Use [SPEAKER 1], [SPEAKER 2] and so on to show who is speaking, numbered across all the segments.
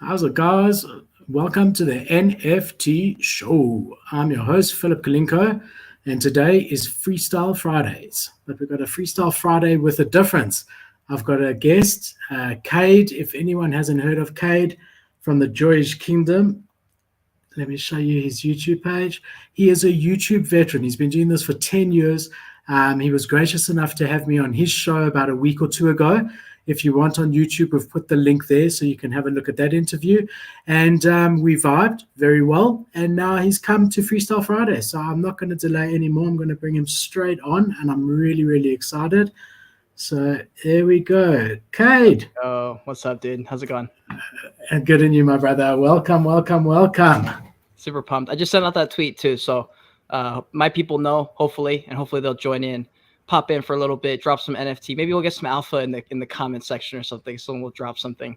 [SPEAKER 1] How's it, guys? Welcome to the NFT show. I'm your host, Philip Kalinko, and today is Freestyle Fridays. But we've got a Freestyle Friday with a difference. I've got a guest, Cade. If anyone hasn't heard of Cade from the Joyage Kingdom, let me show you his YouTube page. He is a YouTube veteran. He's been doing this for 10 years. He was gracious enough to have me on his show about a week or two ago. If you want on YouTube, we've put the link there so you can have a look at that interview. And we vibed very well. And now he's come to Freestyle Friday. So I'm not going to delay anymore. I'm going to bring him straight on. And I'm really, really excited. So here we go. Cade.
[SPEAKER 2] Oh, what's up, dude? How's it going?
[SPEAKER 1] And good in you, my brother. Welcome, welcome, welcome.
[SPEAKER 2] Super pumped. I just sent out that tweet too. So my people know, hopefully, and hopefully they'll join in. Pop in for a little bit, drop some NFT. Maybe we'll get some alpha in the comment section or something. Someone will drop something.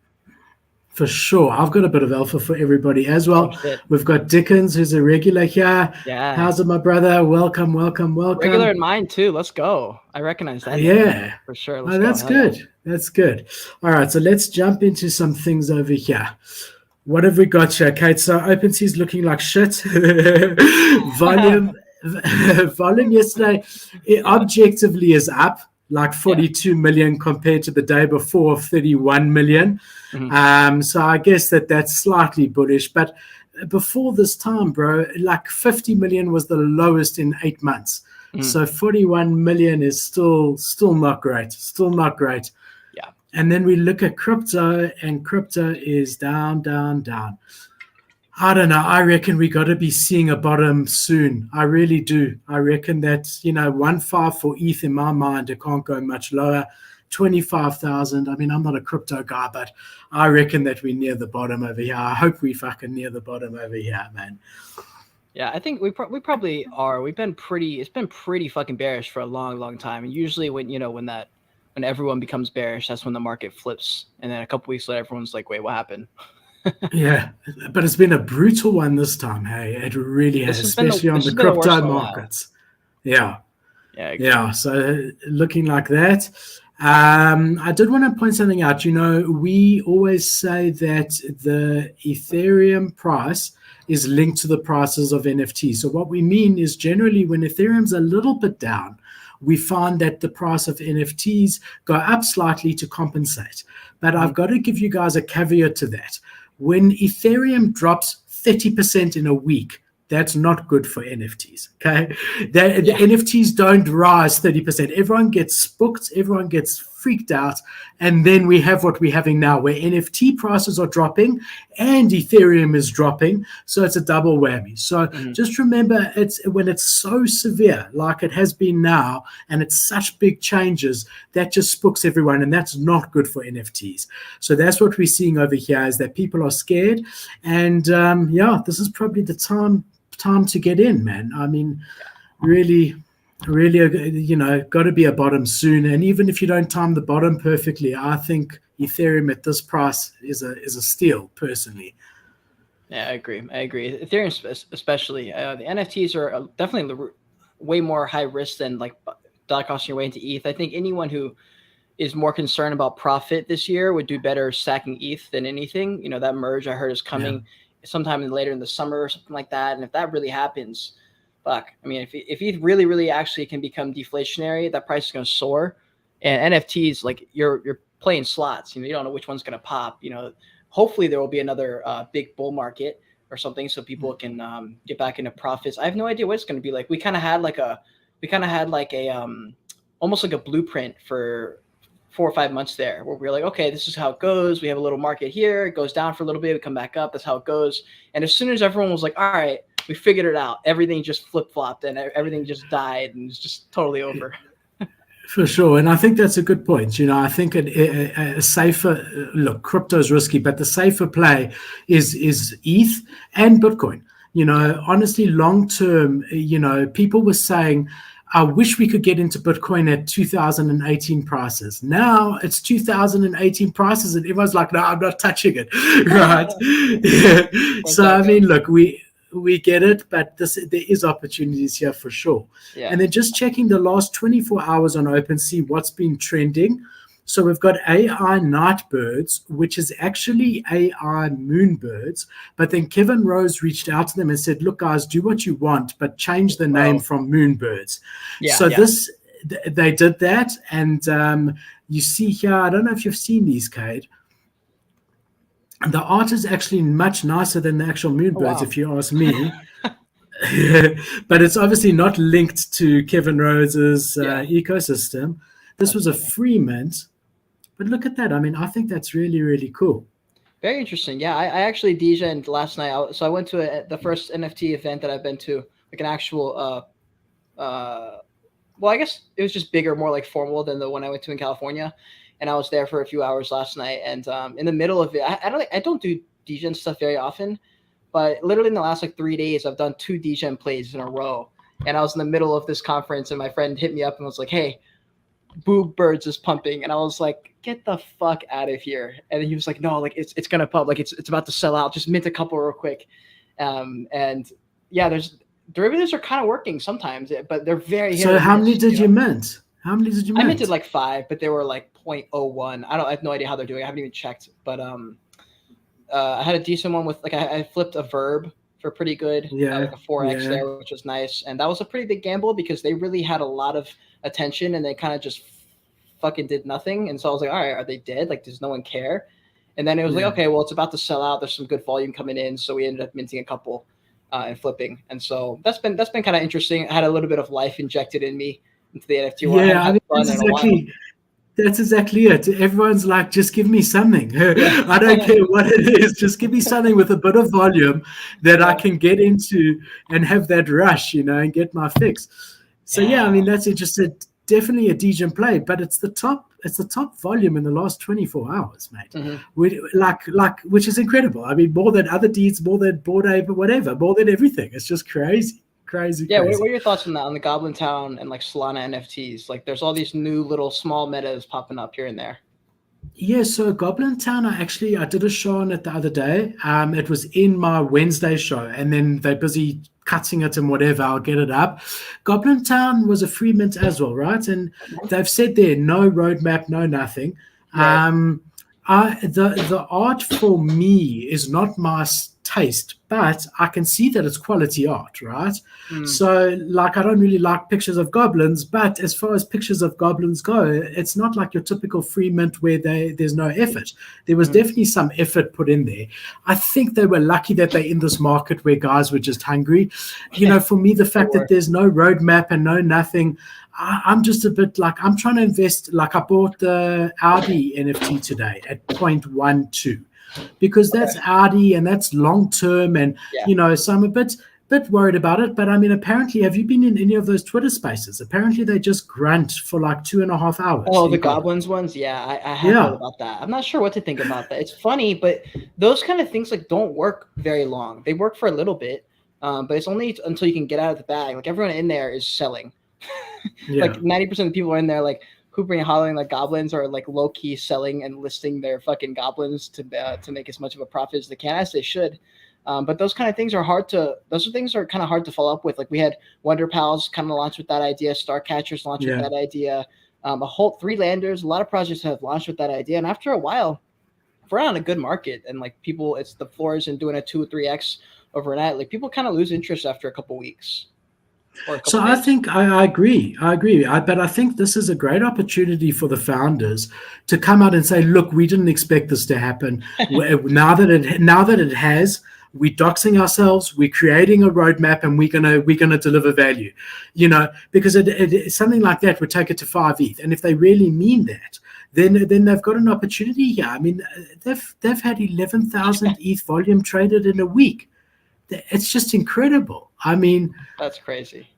[SPEAKER 1] For sure. I've got a bit of alpha for everybody as well.
[SPEAKER 2] Oh,
[SPEAKER 1] we've got Dickens, who's a regular here.
[SPEAKER 2] Yeah.
[SPEAKER 1] How's it, my brother? Welcome, welcome, welcome.
[SPEAKER 2] Regular in mine too. Let's go. I recognize that.
[SPEAKER 1] Yeah.
[SPEAKER 2] For sure.
[SPEAKER 1] Let's go. That's good. Yeah. That's good. All right. So let's jump into some things over here. What have we got here, Kate? So OpenSea's looking like shit. Volume yesterday objectively is up like 42 million compared to the day before of 31 million. Mm-hmm. So I guess that's slightly bullish. But before this time, bro, like 50 million was the lowest in 8 months. Mm-hmm. So 41 million is still not great. Still not great.
[SPEAKER 2] Yeah.
[SPEAKER 1] And then we look at crypto, and crypto is down, down, down. I don't know. I reckon we got to be seeing a bottom soon. I really do. I reckon that, 1.5 for ETH in my mind, it can't go much lower. 25,000. I mean, I'm not a crypto guy, but I reckon that we're near the bottom over here. I hope we fucking near the bottom over here, man.
[SPEAKER 2] Yeah, I think we probably are. It's been pretty fucking bearish for a long, long time. And usually when everyone becomes bearish, that's when the market flips. And then a couple weeks later, everyone's like, wait, what happened?
[SPEAKER 1] Yeah, but it's been a brutal one this time. Hey, it really has, especially on the crypto markets. Yeah. So looking like that. I did want to point something out. We always say that the Ethereum price is linked to the prices of NFTs. So what we mean is generally when Ethereum's a little bit down, we find that the price of NFTs go up slightly to compensate. But I've got to give you guys a caveat to that. When Ethereum drops 30% in a week, that's not good for NFTs, okay? The NFTs don't rise 30%. Everyone gets spooked, everyone gets freaked out, and then we have what we're having now, where NFT prices are dropping and Ethereum is dropping, so it's a double whammy. So just remember, when it's so severe, like it has been now, and it's such big changes, that just spooks everyone, and that's not good for NFTs. So that's what we're seeing over here, is that people are scared, and this is probably the time to get in, man. I mean, really, got to be a bottom soon. And even if you don't time the bottom perfectly, I think Ethereum at this price is a steal, personally.
[SPEAKER 2] Yeah, I agree. Ethereum especially. The NFTs are definitely way more high risk than like dollar costing your way into ETH. I think anyone who is more concerned about profit this year would do better stacking ETH than anything. That merge I heard is coming sometime later in the summer or something like that. And if that really happens, fuck. I mean, if ETH really, really actually can become deflationary, that price is going to soar. And NFTs, like you're playing slots. You don't know which one's going to pop. Hopefully there will be another big bull market or something, so people can get back into profits. I have no idea what it's going to be like. We kind of had like a almost like a blueprint for 4 or 5 months there, where we're like, okay, this is how it goes. We have a little market here. It goes down for a little bit. We come back up. That's how it goes. And as soon as everyone was like, all right, we figured it out, everything just flip-flopped and everything just died and it's just totally over.
[SPEAKER 1] For sure. And I think that's a good point. I think a safer look, crypto's risky, but the safer play is ETH and Bitcoin. Honestly, long term, people were saying, I wish we could get into Bitcoin at 2018 prices. Now it's 2018 prices and everyone's like, no, I'm not touching it. Right. So, I mean, look, we get it, but there is opportunities here for sure. Yeah. And then just checking the last 24 hours on OpenSea, what's been trending. So we've got AI Nightbirds, which is actually AI Moonbirds. But then Kevin Rose reached out to them and said, look, guys, do what you want, but change the name from Moonbirds. They did that. And you see here, I don't know if you've seen these, Cade. The art is actually much nicer than the actual Moonbirds, if you ask me. But it's obviously not linked to Kevin Rose's ecosystem. This was a free mint. But look at that. I mean, I think that's really, really cool.
[SPEAKER 2] Very interesting. Yeah, I actually DJ'd last night. So I went to the first NFT event that I've been to, like an actual, well, I guess it was just bigger, more like formal than the one I went to in California. And I was there for a few hours last night. And in the middle of it, I don't do DJing stuff very often, but literally in the last like 3 days, I've done 2 DJing plays in a row. And I was in the middle of this conference, and my friend hit me up and was like, "Hey, Boob Birds is pumping," and I was like, "Get the fuck out of here!" And he was like, "No, like it's gonna pump, like it's about to sell out. Just mint a couple real quick." And yeah, there's derivatives are kind of working sometimes, but they're very.
[SPEAKER 1] So how many did you mint? How many did you mint?
[SPEAKER 2] I minted like 5, but they were like 0.01. I have no idea how they're doing. I haven't even checked, but I had a decent one with like I flipped a verb for pretty good, like a 4x there, which was nice, and that was a pretty big gamble because they really had a lot of attention and they kind of just fucking did nothing. And so I was like, all right, are they dead? Like, does no one care? And then it was like, okay, well, it's about to sell out. There's some good volume coming in, so we ended up minting a couple and flipping. And so that's been kind of interesting. I had a little bit of life injected in me into the NFT world.
[SPEAKER 1] Yeah, I mean, that's exactly it. Everyone's like, just give me something. I don't care what it is. Just give me something with a bit of volume that I can get into and have that rush, and get my fix. So I mean, that's interesting. Definitely a DJ play, but it's the top volume in the last 24 hours, mate. Mm-hmm. Which is incredible. I mean, more than other deeds, more than Bored Ape, whatever, more than everything. It's just crazy. Yeah,
[SPEAKER 2] what are your thoughts on that, on the Goblin Town and like Solana NFTs? Like, there's all these new little small metas popping up here and there.
[SPEAKER 1] Yeah, so Goblin Town, I did a show on it the other day. It was in my Wednesday show, and then they're busy cutting it and whatever. I'll get it up. Goblin Town was a free mint as well, right? And they've said there, no roadmap, no nothing. Right. The art for me is not my taste, but I can see that it's quality art, right? So like, I don't really like pictures of goblins, but as far as pictures of goblins go, it's not like your typical free mint where there's no effort. There was definitely some effort put in there. I think they were lucky that they're in this market where guys were just hungry. For me, the fact that there's no roadmap and no nothing, I'm just a bit like, I'm trying to invest. Like, I bought the Audi NFT today at 0.12 because that's Audi and that's long term, and so I'm a bit worried about it. But I mean, apparently, have you been in any of those Twitter spaces? Apparently they just grunt for like 2.5 hours.
[SPEAKER 2] Oh, the Goblins ones? Yeah, I have heard about that. I'm not sure what to think about that. It's funny, but those kind of things like don't work very long. They work for a little bit, but it's only until you can get out of the bag. Like, everyone in there is selling. Like 90% of the people are in there like hooping and hollering like goblins, or like low key selling and listing their fucking goblins to make as much of a profit as they can, as they should. But those kind of things are kind of hard to follow up with. Like, we had Wonder Pals kind of launch with that idea, Starcatchers launched with that idea, a whole 3 landers, a lot of projects have launched with that idea. And after a while, if we're on a good market and like people, it's the floors and doing a 2 or 3x overnight, like people kind of lose interest after a couple weeks.
[SPEAKER 1] So I think I agree. But I think this is a great opportunity for the founders to come out and say, look, we didn't expect this to happen. Now that it has, we're doxing ourselves, we're creating a roadmap, and we're gonna deliver value. Because it something like that would take it to 5 ETH. And if they really mean that, then they've got an opportunity here. I mean, they've had 11,000 ETH volume traded in a week. It's just incredible. I mean,
[SPEAKER 2] that's crazy.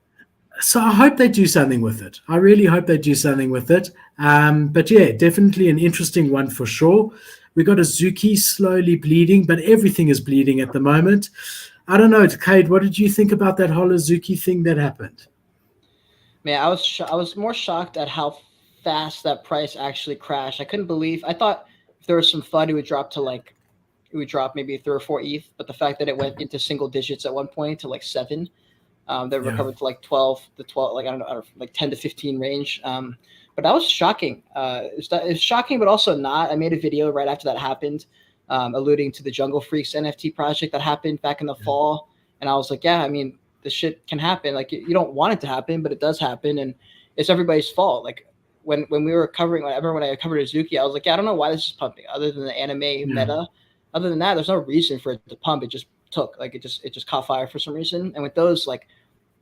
[SPEAKER 1] So I hope they do something with it. I really hope they do something with it. But yeah, definitely an interesting one for sure. We got Azuki slowly bleeding, but everything is bleeding at the moment. I don't know, Cade, what did you think about that whole Azuki thing that happened?
[SPEAKER 2] Man, I was more shocked at how fast that price actually crashed. I couldn't believe. I thought if there was some FUD, it would drop maybe 3 or 4 ETH, but the fact that it went into single digits at one point to like 7, They recovered to like 12, like I don't know, like 10 to 15 range. But that was shocking. It's shocking, but also not. I made a video right after that happened, alluding to the Jungle Freaks NFT project that happened back in the fall. And I was like, yeah, I mean, this shit can happen. Like you don't want it to happen, but it does happen. And it's everybody's fault. Like when we were covering, when I covered Azuki, I was like, yeah, I don't know why this is pumping other than the anime meta. Other than that, there's no reason for it to pump. It just took, like, it just caught fire for some reason. And with those, like,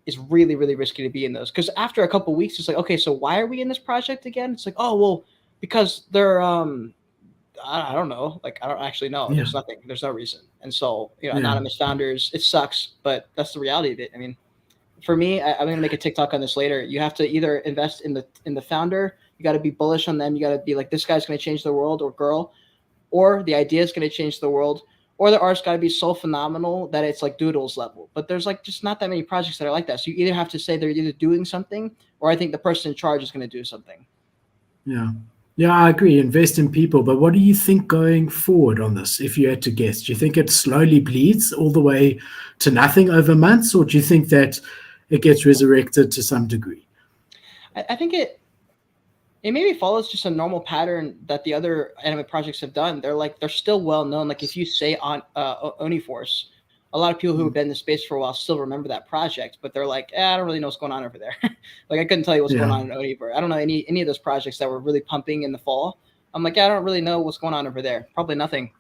[SPEAKER 2] it's really, really risky to be in those. Because after a couple of weeks, it's like, okay, so why are we in this project again? It's like, oh, well, because they're, I don't know. Like, I don't actually know. There's nothing. There's no reason. And so, anonymous founders, it sucks, but that's the reality of it. I mean, for me, I'm going to make a TikTok on this later. You have to either invest in the founder. You got to be bullish on them. You got to be like, this guy's going to change the world, or girl, or the idea is going to change the world, or the art's got to be so phenomenal that it's like Doodles level. But there's like just not that many projects that are like that. So you either have to say they're either doing something, or I think the person in charge is going to do something.
[SPEAKER 1] Yeah, I agree. Invest in people. But what do you think going forward on this, if you had to guess? Do you think it slowly bleeds all the way to nothing over months, or do you think that it gets resurrected to some degree?
[SPEAKER 2] I think it maybe follows just a normal pattern that the other anime projects have done. They're still well known. Like if you say on Oniforce, a lot of people who have been in the space for a while still remember that project, but they're like, I don't really know what's going on over there. Like I couldn't tell you what's going on in Oniverse. I don't know any of those projects that were really pumping in the fall. I'm like, I don't really know what's going on over there. Probably nothing,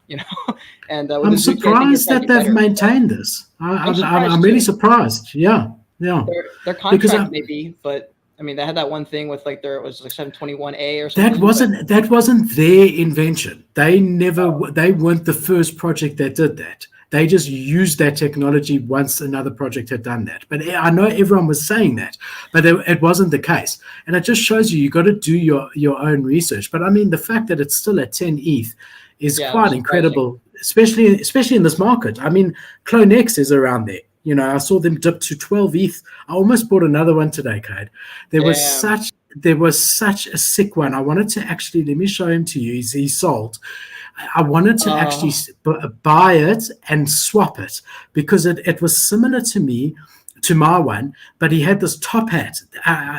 [SPEAKER 2] And
[SPEAKER 1] I'm surprised that they've maintained this. I'm really surprised. Yeah.
[SPEAKER 2] Their contract maybe, but I mean, they had that one thing with like it was like 721A or something.
[SPEAKER 1] That wasn't their invention. They weren't the first project that did that. They just used that technology once another project had done that. But I know everyone was saying that, but it wasn't the case. And it just shows you got to do your own research. But I mean, the fact that it's still at 10 ETH is quite incredible, especially in this market. I mean, Clone X is around there. I saw them dip to 12 ETH. I almost bought another one today, Cade. There was such a sick one. I wanted to actually, let me show him to you. He's sold. I wanted to actually buy it and swap it because it was similar to my one, but he had this top hat.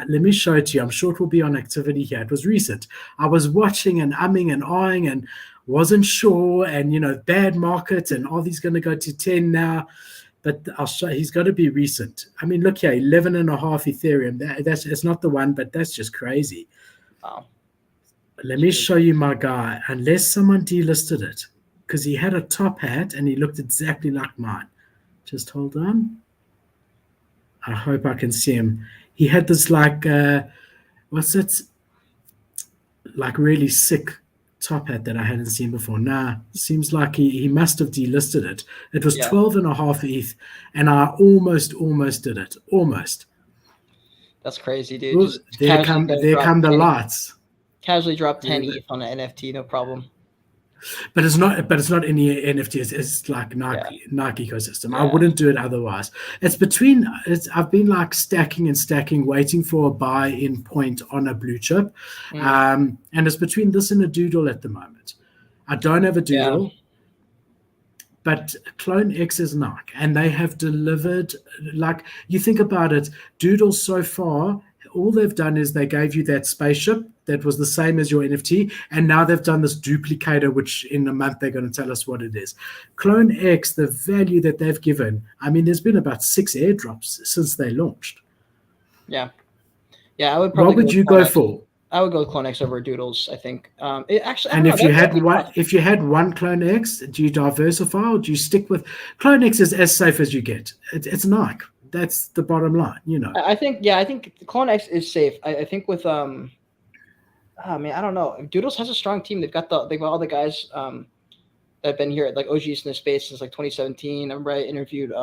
[SPEAKER 1] Let me show it to you. I'm sure it will be on activity here. It was recent. I was watching and umming and ahhing and wasn't sure, and bad market, and are these going to go to 10 now? But I'll show. He's got to be recent. I mean, look here, 11.5 Ethereum. It's not the one, but that's just crazy.
[SPEAKER 2] Wow.
[SPEAKER 1] Let me show you my guy, unless someone delisted it, because he had a top hat and he looked exactly like mine. Just hold on. I hope I can see him. He had this like, what's it? Like really sick top hat that I hadn't seen before. Seems like he must have delisted it. It was 12.5 ETH, and I almost did it. Almost.
[SPEAKER 2] That's crazy, dude.
[SPEAKER 1] There come the lights.
[SPEAKER 2] Casually drop 10 ETH on an NFT, no problem.
[SPEAKER 1] But it's not any NFTs. It's like Nike ecosystem. Yeah. I wouldn't do it otherwise. I've been like stacking, waiting for a buy-in point on a blue chip. And it's between this and a doodle at the moment. I don't have a doodle. But Clone X is Nike, and they have delivered. Like, you think about it, doodles so far, all they've done is they gave you that spaceship that was the same as your NFT, and now they've done this duplicator, which in a month they're going to tell us what it is. Clone X, the value that they've given, I mean, there's been about 6 airdrops since they launched.
[SPEAKER 2] Yeah, I would probably.
[SPEAKER 1] What would you go for?
[SPEAKER 2] I would go with Clone X over Doodles, I think.
[SPEAKER 1] If you had one Clone X, do you diversify or do you stick with Clone X? Is as safe as you get. It's Nike. That's the bottom line,
[SPEAKER 2] I think Clone X is safe. I think with I don't know. Doodles has a strong team. They've got all the guys that have been here at like OGs in this space since like 2017. I remember I interviewed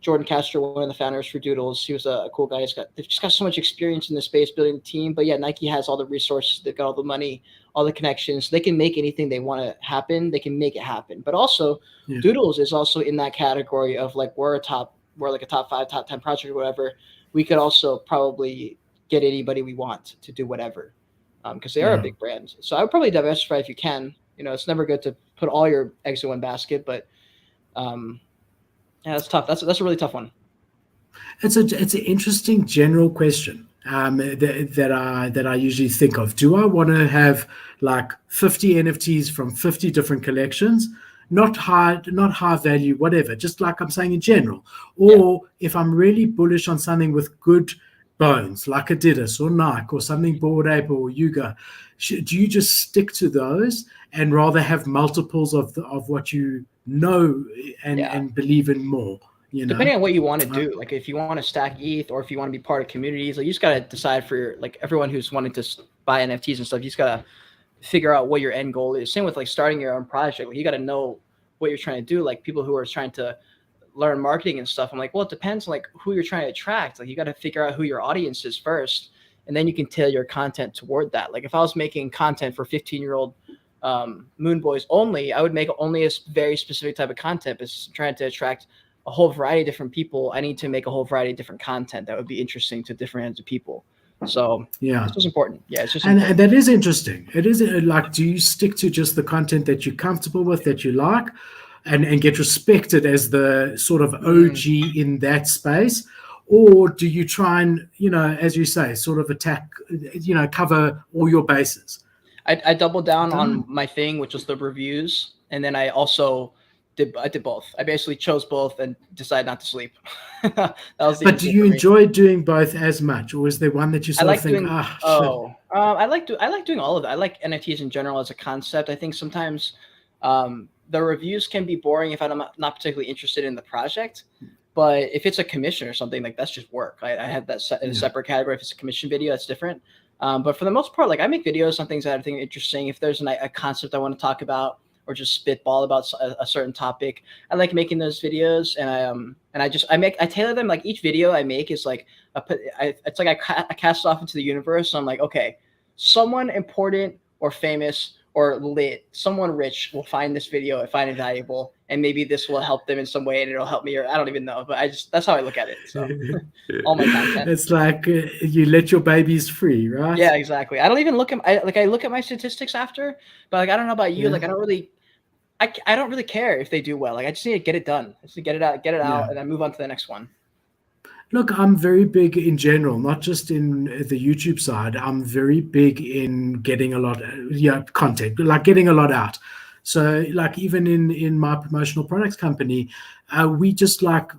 [SPEAKER 2] Jordan Castro, one of the founders for Doodles. He was a cool guy. They've just got so much experience in the space building the team. But yeah, Nike has all the resources. They've got all the money, all the connections. They can make anything they want to happen. They can make it happen. But also, Doodles is also in that category of like we're like a top 5, top 10 project or whatever. We could also probably get anybody we want to do whatever because they are a big brand. So I would probably diversify if you can. It's never good to put all your eggs in one basket, but that's tough. That's a really tough one.
[SPEAKER 1] It's an interesting general question that I usually think of. Do I want to have like 50 NFTs from 50 different collections? Not high value, whatever, just like I'm saying in general. Or if I'm really bullish on something with good bones, like Adidas or Nike or something Bored Ape or Yuga, do you just stick to those and rather have multiples of what you know and believe in more?
[SPEAKER 2] Depending on what you want to do, like if you want to stack ETH or if you want to be part of communities, like you just got to decide for like everyone who's wanting to buy NFTs and stuff, you just got to figure out what your end goal is. Same with like starting your own project. Like you got to know what you're trying to do. Like people who are trying to learn marketing and stuff, I'm like, well, it depends on like who you're trying to attract. Like you got to figure out who your audience is first, and then you can tailor your content toward that. Like if I was making content for 15-year-old Moon Boys only, I would make only a very specific type of content. It's trying to attract a whole variety of different people. I need to make a whole variety of different content that would be interesting to different kinds of people. So it's just important. Yeah, it's just
[SPEAKER 1] and that is interesting. It is like, do you stick to just the content that you're comfortable with, that you like, and get respected as the sort of OG in that space? Or do you try and, as you say, sort of attack, cover all your bases?
[SPEAKER 2] I doubled down on my thing, which was the reviews. And then I also did both. I basically chose both and decided not to sleep. That was
[SPEAKER 1] but do you enjoy doing both as much? Or is there one that you sort of think,
[SPEAKER 2] I like doing all of it. I like NFTs in general as a concept. I think sometimes the reviews can be boring if I'm not particularly interested in the project. But if it's a commission or something, like that's just work. I have that in a separate category. If it's a commission video, that's different. But for the most part, like I make videos on things that I think are interesting. If there's a concept I want to talk about or just spitball about a certain topic, I like making those videos. And I tailor them. Like each video I make is like it's like I cast off into the universe. So I'm like, okay, someone important or famous or lit, someone rich will find this video and find it valuable, and maybe this will help them in some way, and it'll help me, or I don't even know, but that's how I look at it. So all my content.
[SPEAKER 1] It's like you let your babies free, right?
[SPEAKER 2] Yeah, exactly. I don't even look at I look at my statistics after, but like I don't know about you, like I don't really care if they do well. Like I just need to get it done. I just need to get it out, and then move on to the next one.
[SPEAKER 1] Look, I'm very big in general, not just in the YouTube side. I'm very big in getting a lot, content, like getting a lot out. So, like even in my promotional products company, we just like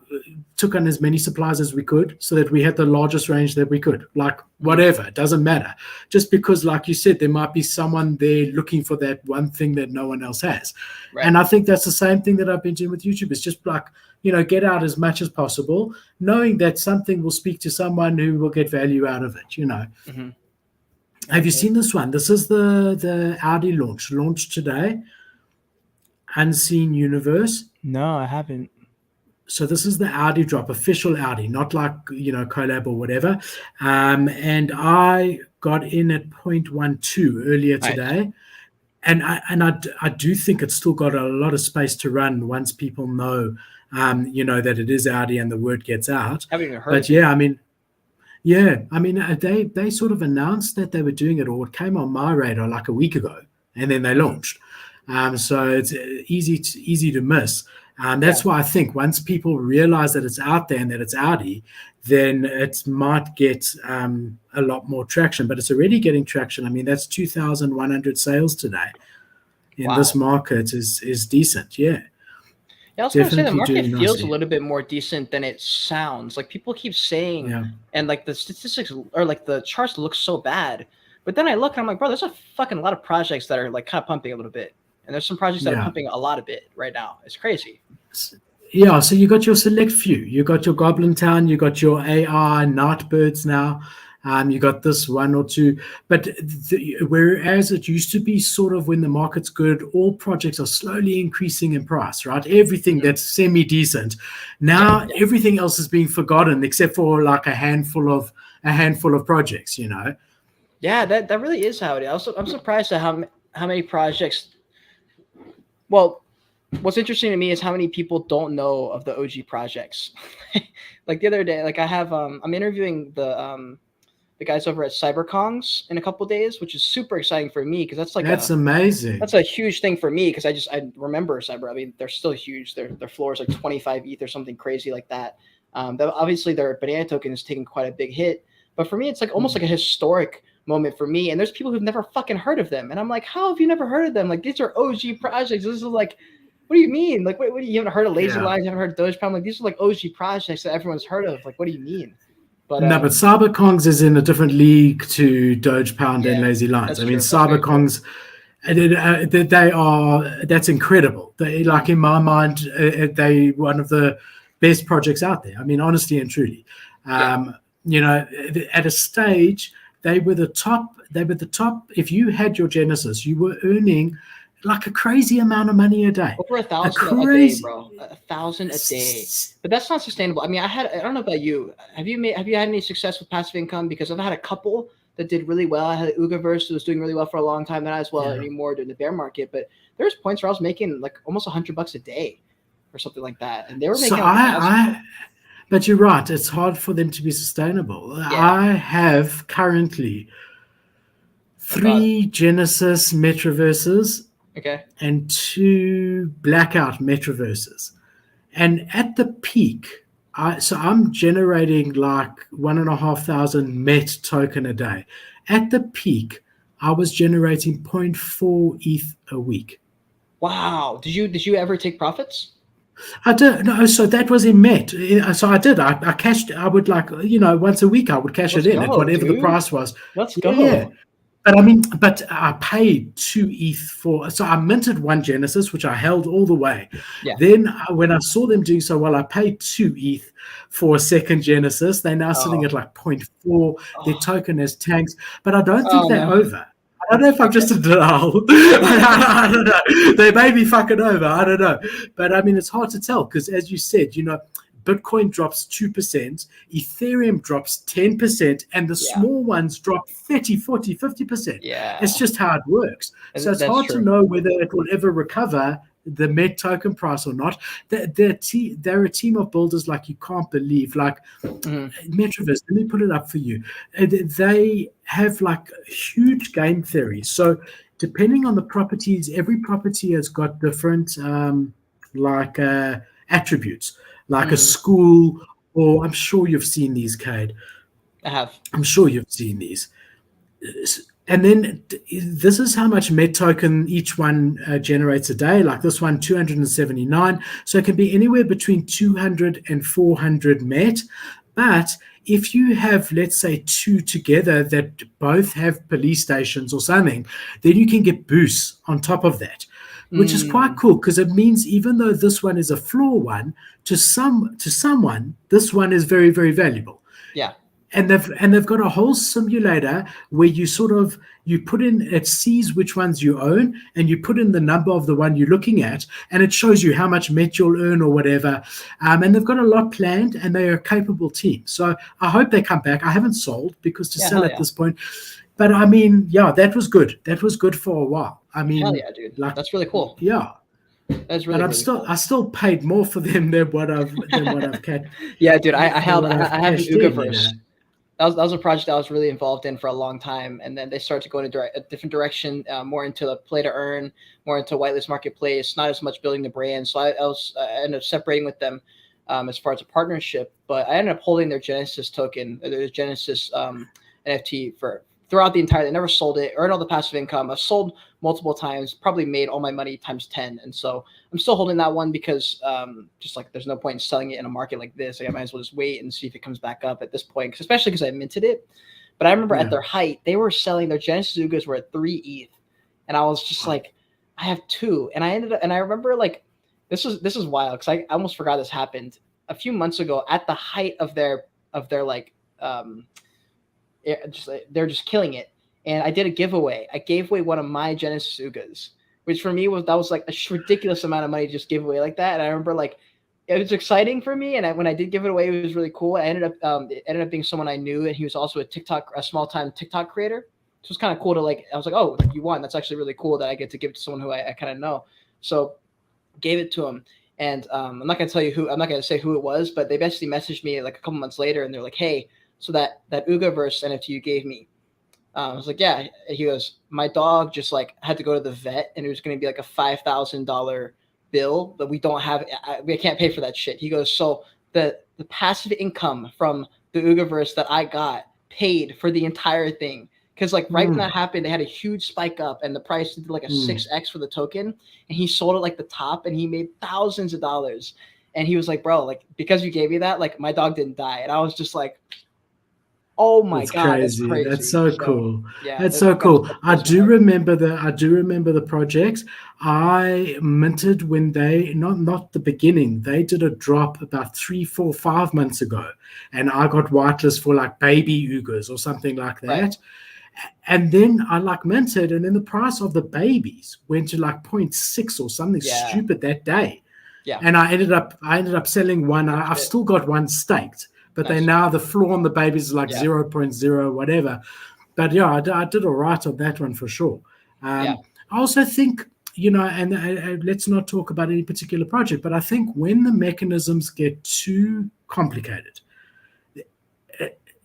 [SPEAKER 1] took on as many supplies as we could, so that we had the largest range that we could. Like whatever, it doesn't matter. Just because, like you said, there might be someone there looking for that one thing that no one else has. Right. And I think that's the same thing that I've been doing with YouTube. It's just like, get out as much as possible, knowing that something will speak to someone who will get value out of it, Mm-hmm. Have you seen this one? This is the Audi launched today. Unseen Universe.
[SPEAKER 2] No, I haven't.
[SPEAKER 1] So this is the Audi drop, official Audi, not like, collab or whatever. And I got in at 0.12 earlier today. Nice. And I do think it's still got a lot of space to run once people know, that it is Audi and the word gets out.
[SPEAKER 2] Haven't even heard.
[SPEAKER 1] But they sort of announced that they were doing it, or it came on my radar like a week ago, and then they launched. So it's easy to miss. That's why I think once people realize that it's out there and that it's Audi, then it might get a lot more traction. But it's already getting traction. I mean, that's 2,100 sales today in this market is decent. Yeah.
[SPEAKER 2] Yeah, I was going to say the market feels a little bit more decent than it sounds. Like people keep saying, and like the statistics or like the charts look so bad. But then I look and I'm like, bro, there's a fucking lot of projects that are like kind of pumping a little bit. And there's some projects that are pumping a lot of it right now. It's crazy.
[SPEAKER 1] Yeah, so you got your select few. You got your Goblin Town. You got your AI Nightbirds now. You got this one or two. But whereas it used to be sort of when the market's good, all projects are slowly increasing in price, right? Everything that's semi-decent. Now everything else is being forgotten except for like a handful of projects,
[SPEAKER 2] Yeah, that really is how it is. I'm surprised at how many projects. Well, what's interesting to me is how many people don't know of the OG projects. Like the other day, like I have I'm interviewing the guys over at CyberKongs in a couple of days, which is super exciting for me because that's
[SPEAKER 1] amazing.
[SPEAKER 2] That's a huge thing for me because I remember Cyber. I mean, they're still huge. Their floor is like 25 ETH or something crazy like that. Obviously their banana token is taking quite a big hit, but for me, it's like almost like a historic moment for me. And there's people who've never fucking heard of them, and I'm like, how have you never heard of them? Like, these are OG projects. This is like, what do you mean? Like, what you haven't heard of Lazy Lines? You haven't heard of Dogecoin? Like, these are like OG projects that everyone's heard of. Like, what do you mean?
[SPEAKER 1] But no, but CyberKongs is in a different league to Doge Pound and Lazy Lines. I mean, CyberKongs, they are, that's incredible. They, like, in my mind, they one of the best projects out there. I mean, honestly and truly. You know, at a stage, they were the top. If you had your Genesis, you were earning like a crazy amount of money a day.
[SPEAKER 2] Over 1,000 a day, bro. 1,000 a day. But that's not sustainable. I mean, I don't know about you. Have you had any success with passive income? Because I've had a couple that did really well. I had Ugaverse that was doing really well for a long time, not as well anymore during the bear market. But there's points where I was making like almost $100 a day or something like that. And they were making
[SPEAKER 1] but you're right. It's hard for them to be sustainable. Yeah. I have currently 3 Genesis Metaverses.
[SPEAKER 2] Okay.
[SPEAKER 1] And 2 blackout Metaverses. And at the peak, I'm generating like 1,500 Met token a day. At the peak, I was generating 0.4 ETH a week.
[SPEAKER 2] Wow. Did you ever take profits?
[SPEAKER 1] I did. No, so that was in Met. So I did. I cashed. I would, like, you know, once a week I would cash it in at whatever the price was.
[SPEAKER 2] Let's go.
[SPEAKER 1] Yeah. But I paid 2 ETH for. So I minted 1 Genesis, which I held all the way.
[SPEAKER 2] Yeah.
[SPEAKER 1] Then when I saw them doing so well, I paid 2 ETH for a second Genesis. They're now sitting at like 0.4. Their token has tanked, but I don't think they're over. I don't know if I'm just a denial. I don't know. They may be fucking over. I don't know. But I mean, it's hard to tell because, as you said, you know, Bitcoin drops 2%, Ethereum drops 10%, and the small ones drop 30, 40, 50%.
[SPEAKER 2] Yeah.
[SPEAKER 1] It's just how it works. So it's hard to know whether it will ever recover the Met token price or not. They're a team of builders like you can't believe. Like Metaverse, let me put it up for you. They have like huge game theory. So depending on the properties, every property has got different attributes, like a school, or I'm sure you've seen these, Cade.
[SPEAKER 2] I have.
[SPEAKER 1] I'm sure you've seen these. And then this is how much Met token each one generates a day. Like this one, 279. So it can be anywhere between 200 and 400 Met. But if you have, let's say, 2 together that both have police stations or something, then you can get boosts on top of that, which is quite cool because it means even though this one is a floor one, to someone, this one is very, very valuable.
[SPEAKER 2] Yeah.
[SPEAKER 1] And they've got a whole simulator where you put in, it sees which ones you own, and you put in the number of the one you're looking at, and it shows you how much Met you'll earn or whatever. And they've got a lot planned, and they are a capable team. So I hope they come back. I haven't sold because to sell at this point. But I mean, that was good. That was good for a while. I mean,
[SPEAKER 2] hell yeah, dude. Like, that's really cool.
[SPEAKER 1] Yeah.
[SPEAKER 2] That's really.
[SPEAKER 1] And I still paid more for them than what I've kept.
[SPEAKER 2] Yeah, dude. I have an Ugaverse. That was a project I was really involved in for a long time, and then they started to go in a different direction, more into the play to earn, more into whitelist marketplace, not as much building the brand. So I ended up separating with them as far as a partnership, but I ended up holding their Genesis token, their Genesis NFT throughout the entire. They never sold it, earned all the passive income. I've sold multiple times, probably made all my money times 10, and so I'm still holding that one because just like there's no point in selling it in a market like this. Like, I might as well just wait and see if it comes back up at this point, especially because I minted it. But I remember at their height, they were selling their Genesis Ugas were at 3 ETH, and I was just like, I have 2, and I remember like this is wild because I almost forgot this happened a few months ago at the height of their like they're just killing it. And I did a giveaway. I gave away one of my Genesis Ugas, which for me was like a ridiculous amount of money to just give away like that. And I remember like it was exciting for me. And when I did give it away, it was really cool. It ended up being someone I knew, and he was also a small time TikTok creator. So it was kind of cool to like. I was like, oh, you won. That's actually really cool that I get to give it to someone who I kind of know. So gave it to him. And I'm not gonna tell you who. I'm not gonna say who it was, but they basically messaged me like a couple months later, and they're like, hey. So that Ugaverse NFT you gave me, I was like, yeah. He goes, my dog just like had to go to the vet, and it was going to be like a $5,000 bill that we don't have. We can't pay for that shit. He goes, so the passive income from the Ugaverse that I got paid for the entire thing. Because like right when that happened, they had a huge spike up and the price did like a 6x for the token, and he sold it like the top and he made thousands of dollars. And he was like, bro, like because you gave me that, like my dog didn't die. And I was just like, oh my God,
[SPEAKER 1] crazy.
[SPEAKER 2] that's crazy.
[SPEAKER 1] That's so cool.
[SPEAKER 2] Yeah,
[SPEAKER 1] that's so cool. I do remember the projects. I minted when they not the beginning. They did a drop about 3, 4, 5 months ago, and I got whitelist for like baby Uyghurs or something like that. Right. And then I like minted, and then the price of the babies went to like 0.6 or something stupid that day.
[SPEAKER 2] Yeah.
[SPEAKER 1] And I ended up selling one. I've still got one staked, but they now the floor on the babies is like 0.0 whatever. But yeah, I did all right on that one for sure. I also think, and let's not talk about any particular project, but I think when the mechanisms get too complicated,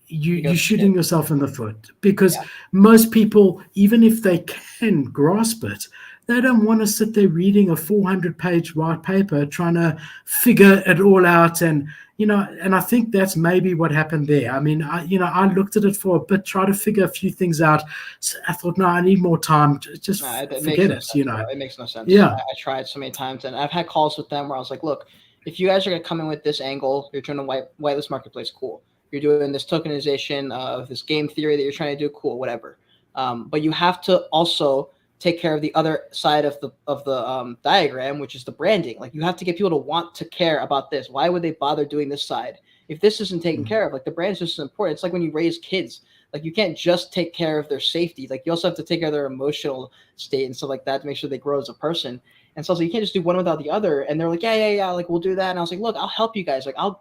[SPEAKER 1] you're shooting yourself in the foot, because most people, even if they can grasp it, they don't want to sit there reading a 400-page white paper trying to figure it all out. And and I think that's maybe what happened there. I mean, I looked at it for a bit, tried to figure a few things out. So I thought, no, I need more time. Just forget it.
[SPEAKER 2] It makes no sense.
[SPEAKER 1] Yeah,
[SPEAKER 2] I tried so many times, and I've had calls with them where I was like, look, if you guys are going to come in with this angle, you're trying to whitelist marketplace, cool. You're doing this tokenization of this game theory that you're trying to do, cool, whatever. But you have to also take care of the other side of the diagram, which is the branding. Like you have to get people to want to care about this. Why would they bother doing this side if this isn't taken care of? Like the brand is just as important. It's like when you raise kids, like you can't just take care of their safety. Like you also have to take care of their emotional state and stuff like that to make sure they grow as a person. And so you can't just do one without the other. And they're like, yeah, like we'll do that. And I was like, look, I'll help you guys. Like I'll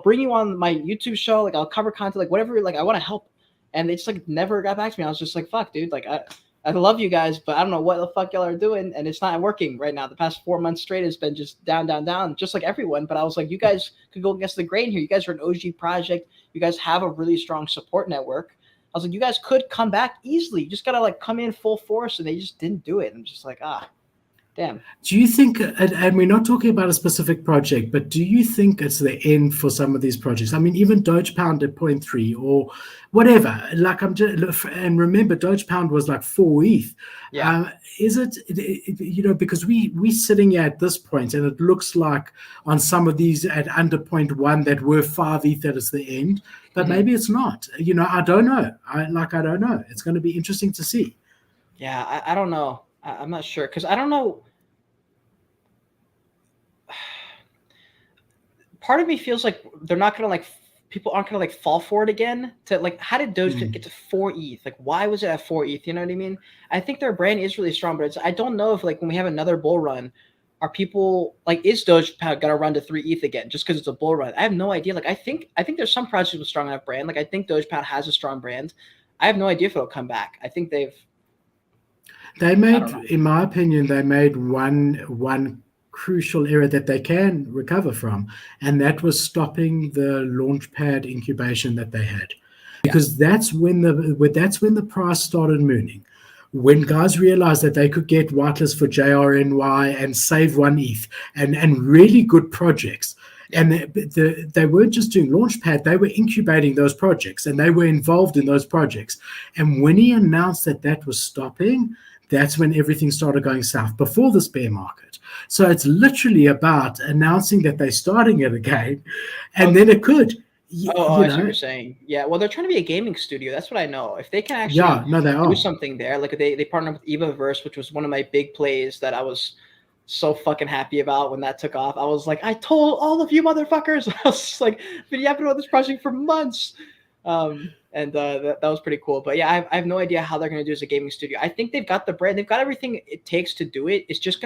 [SPEAKER 2] bring you on my YouTube show. Like I'll cover content, like whatever. Like I want to help. And they just like never got back to me. I was just like, fuck, dude. Like I love you guys, but I don't know what the fuck y'all are doing, and it's not working right now. The past 4 months straight has been just down, just like everyone. But I was like, you guys could go against the grain here. You guys are an OG project. You guys have a really strong support network. I was like, you guys could come back easily. You just gotta like come in full force, and they just didn't do it. I'm just like, damn.
[SPEAKER 1] Do you think, and we're not talking about a specific project, but do you think it's the end for some of these projects? I mean, even Doge Pound at 0.3 or whatever. Like and remember, Doge Pound was like 4 ETH.
[SPEAKER 2] Yeah.
[SPEAKER 1] Is it, because we're sitting here at this point, and it looks like on some of these at under 0.1 that were 5 ETH that is the end, but maybe it's not. I don't know. I don't know. It's going to be interesting to see.
[SPEAKER 2] Yeah, I don't know. I'm not sure, because I don't know. Part of me feels like they're not going to people aren't going to fall for it again. To how did Doge get to 4 ETH? Like, why was it at 4 ETH? You know what I mean? I think their brand is really strong, but I don't know if when we have another bull run, are people is Doge going to run to 3 ETH again just because it's a bull run? I have no idea. I think there's some projects with strong enough brand. I think Doge Pound has a strong brand. I have no idea if it'll come back. I think
[SPEAKER 1] they made, in my opinion, one crucial error that they can recover from, and that was stopping the launchpad incubation that they had, because that's when the price started mooning. When guys realized that they could get whitelist for JRNY and save 1 ETH and really good projects, and they weren't just doing launchpad, they were incubating those projects and they were involved in those projects. And when he announced that was stopping, that's when everything started going south before this bear market. So it's literally about announcing that they're starting it again, and then it could.
[SPEAKER 2] I see what you're saying. Yeah, well, they're trying to be a gaming studio. That's what I know. If they can actually do something there, they partnered with EvaVerse, which was one of my big plays that I was so fucking happy about when that took off. I was like, I told all of you motherfuckers. I was just like, been yapping about this project for months. And that was pretty cool. But yeah, I have no idea how they're going to do as a gaming studio. I think they've got the brand. They've got everything it takes to do it. It's just